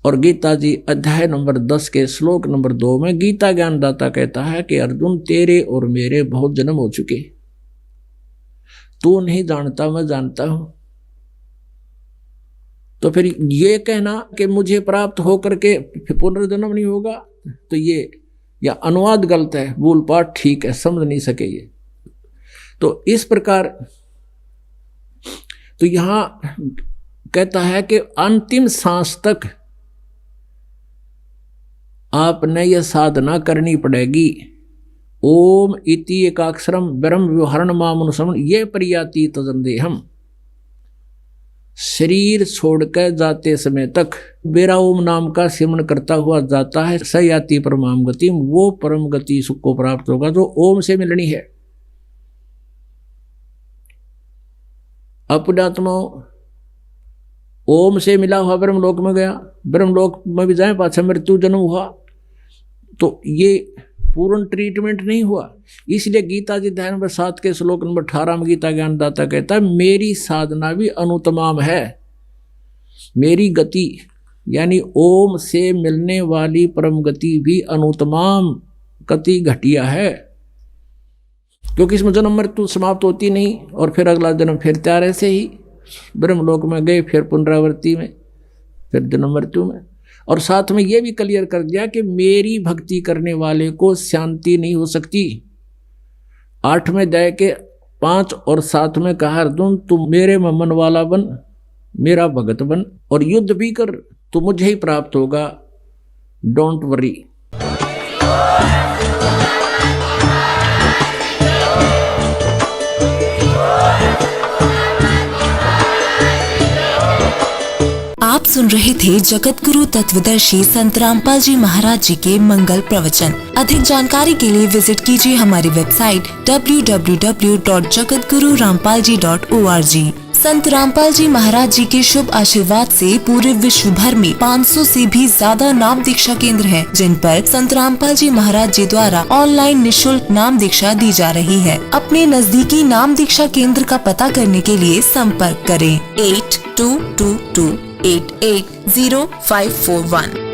और गीता जी अध्याय नंबर 10 के श्लोक नंबर 2 में गीता ज्ञानदाता कहता है कि अर्जुन तेरे और मेरे बहुत जन्म हो चुके, तू नहीं जानता मैं जानता हूं। तो फिर ये कहना कि मुझे प्राप्त होकर के पुनर्जन्म नहीं होगा, तो ये या अनुवाद गलत है, मूल पाठ ठीक है, समझ नहीं सके ये। तो इस प्रकार तो यहां कहता है कि अंतिम सांस तक आपने यह साधना करनी पड़ेगी। ओम इति एकाक्षरम ब्रह्म व्यवहारण मामनुसमन ये प्रयाति तजंदेहम। शरीर छोड़कर जाते समय तक मेरा ओम नाम का सिमरण करता हुआ जाता है, सयाति परमाम गति, वो परम गति सुख को प्राप्त होगा जो ओम से मिलनी है। अपनात्मा ओम से मिला हुआ ब्रह्मलोक में गया, ब्रह्मलोक में भी जाए पाछा मृत्यु जन्म हुआ, तो ये पूर्ण ट्रीटमेंट नहीं हुआ। इसलिए गीता जी अध्याय नंबर 7 के श्लोक नंबर 18 में गीता ज्ञानदाता कहता है मेरी साधना भी अनुतमाम है, मेरी गति यानी ओम से मिलने वाली परम गति भी अनुतमाम गति घटिया है, क्योंकि इसमें जन्म मृत्यु समाप्त होती नहीं और फिर अगला जन्म फिर तैयार ऐसे ही ब्रह्मलोक में गए, फिर पुनरावृत्ति में, फिर जन्म मृत्यु में। और साथ में ये भी क्लियर कर दिया कि मेरी भक्ति करने वाले को शांति नहीं हो सकती। 8वें अध्याय के 5 और 7 में कहा अर्जुन तुम मेरे मन वाला बन, मेरा भगत बन और युद्ध भी कर तो मुझे ही प्राप्त होगा, डोंट वरी। आप सुन रहे थे जगत गुरु तत्वदर्शी संत रामपाल जी महाराज जी के मंगल प्रवचन। अधिक जानकारी के लिए विजिट कीजिए हमारी वेबसाइट www.jagatgururampalji.org। संत रामपाल जी महाराज जी के शुभ आशीर्वाद से पूरे विश्व भर में 500 से भी ज्यादा नाम दीक्षा केंद्र हैं, जिन पर संत रामपाल जी महाराज जी द्वारा ऑनलाइन निशुल्क नाम दीक्षा दी जा रही है। अपने नजदीकी नाम दीक्षा केंद्र का पता करने के लिए संपर्क करें 8222880541।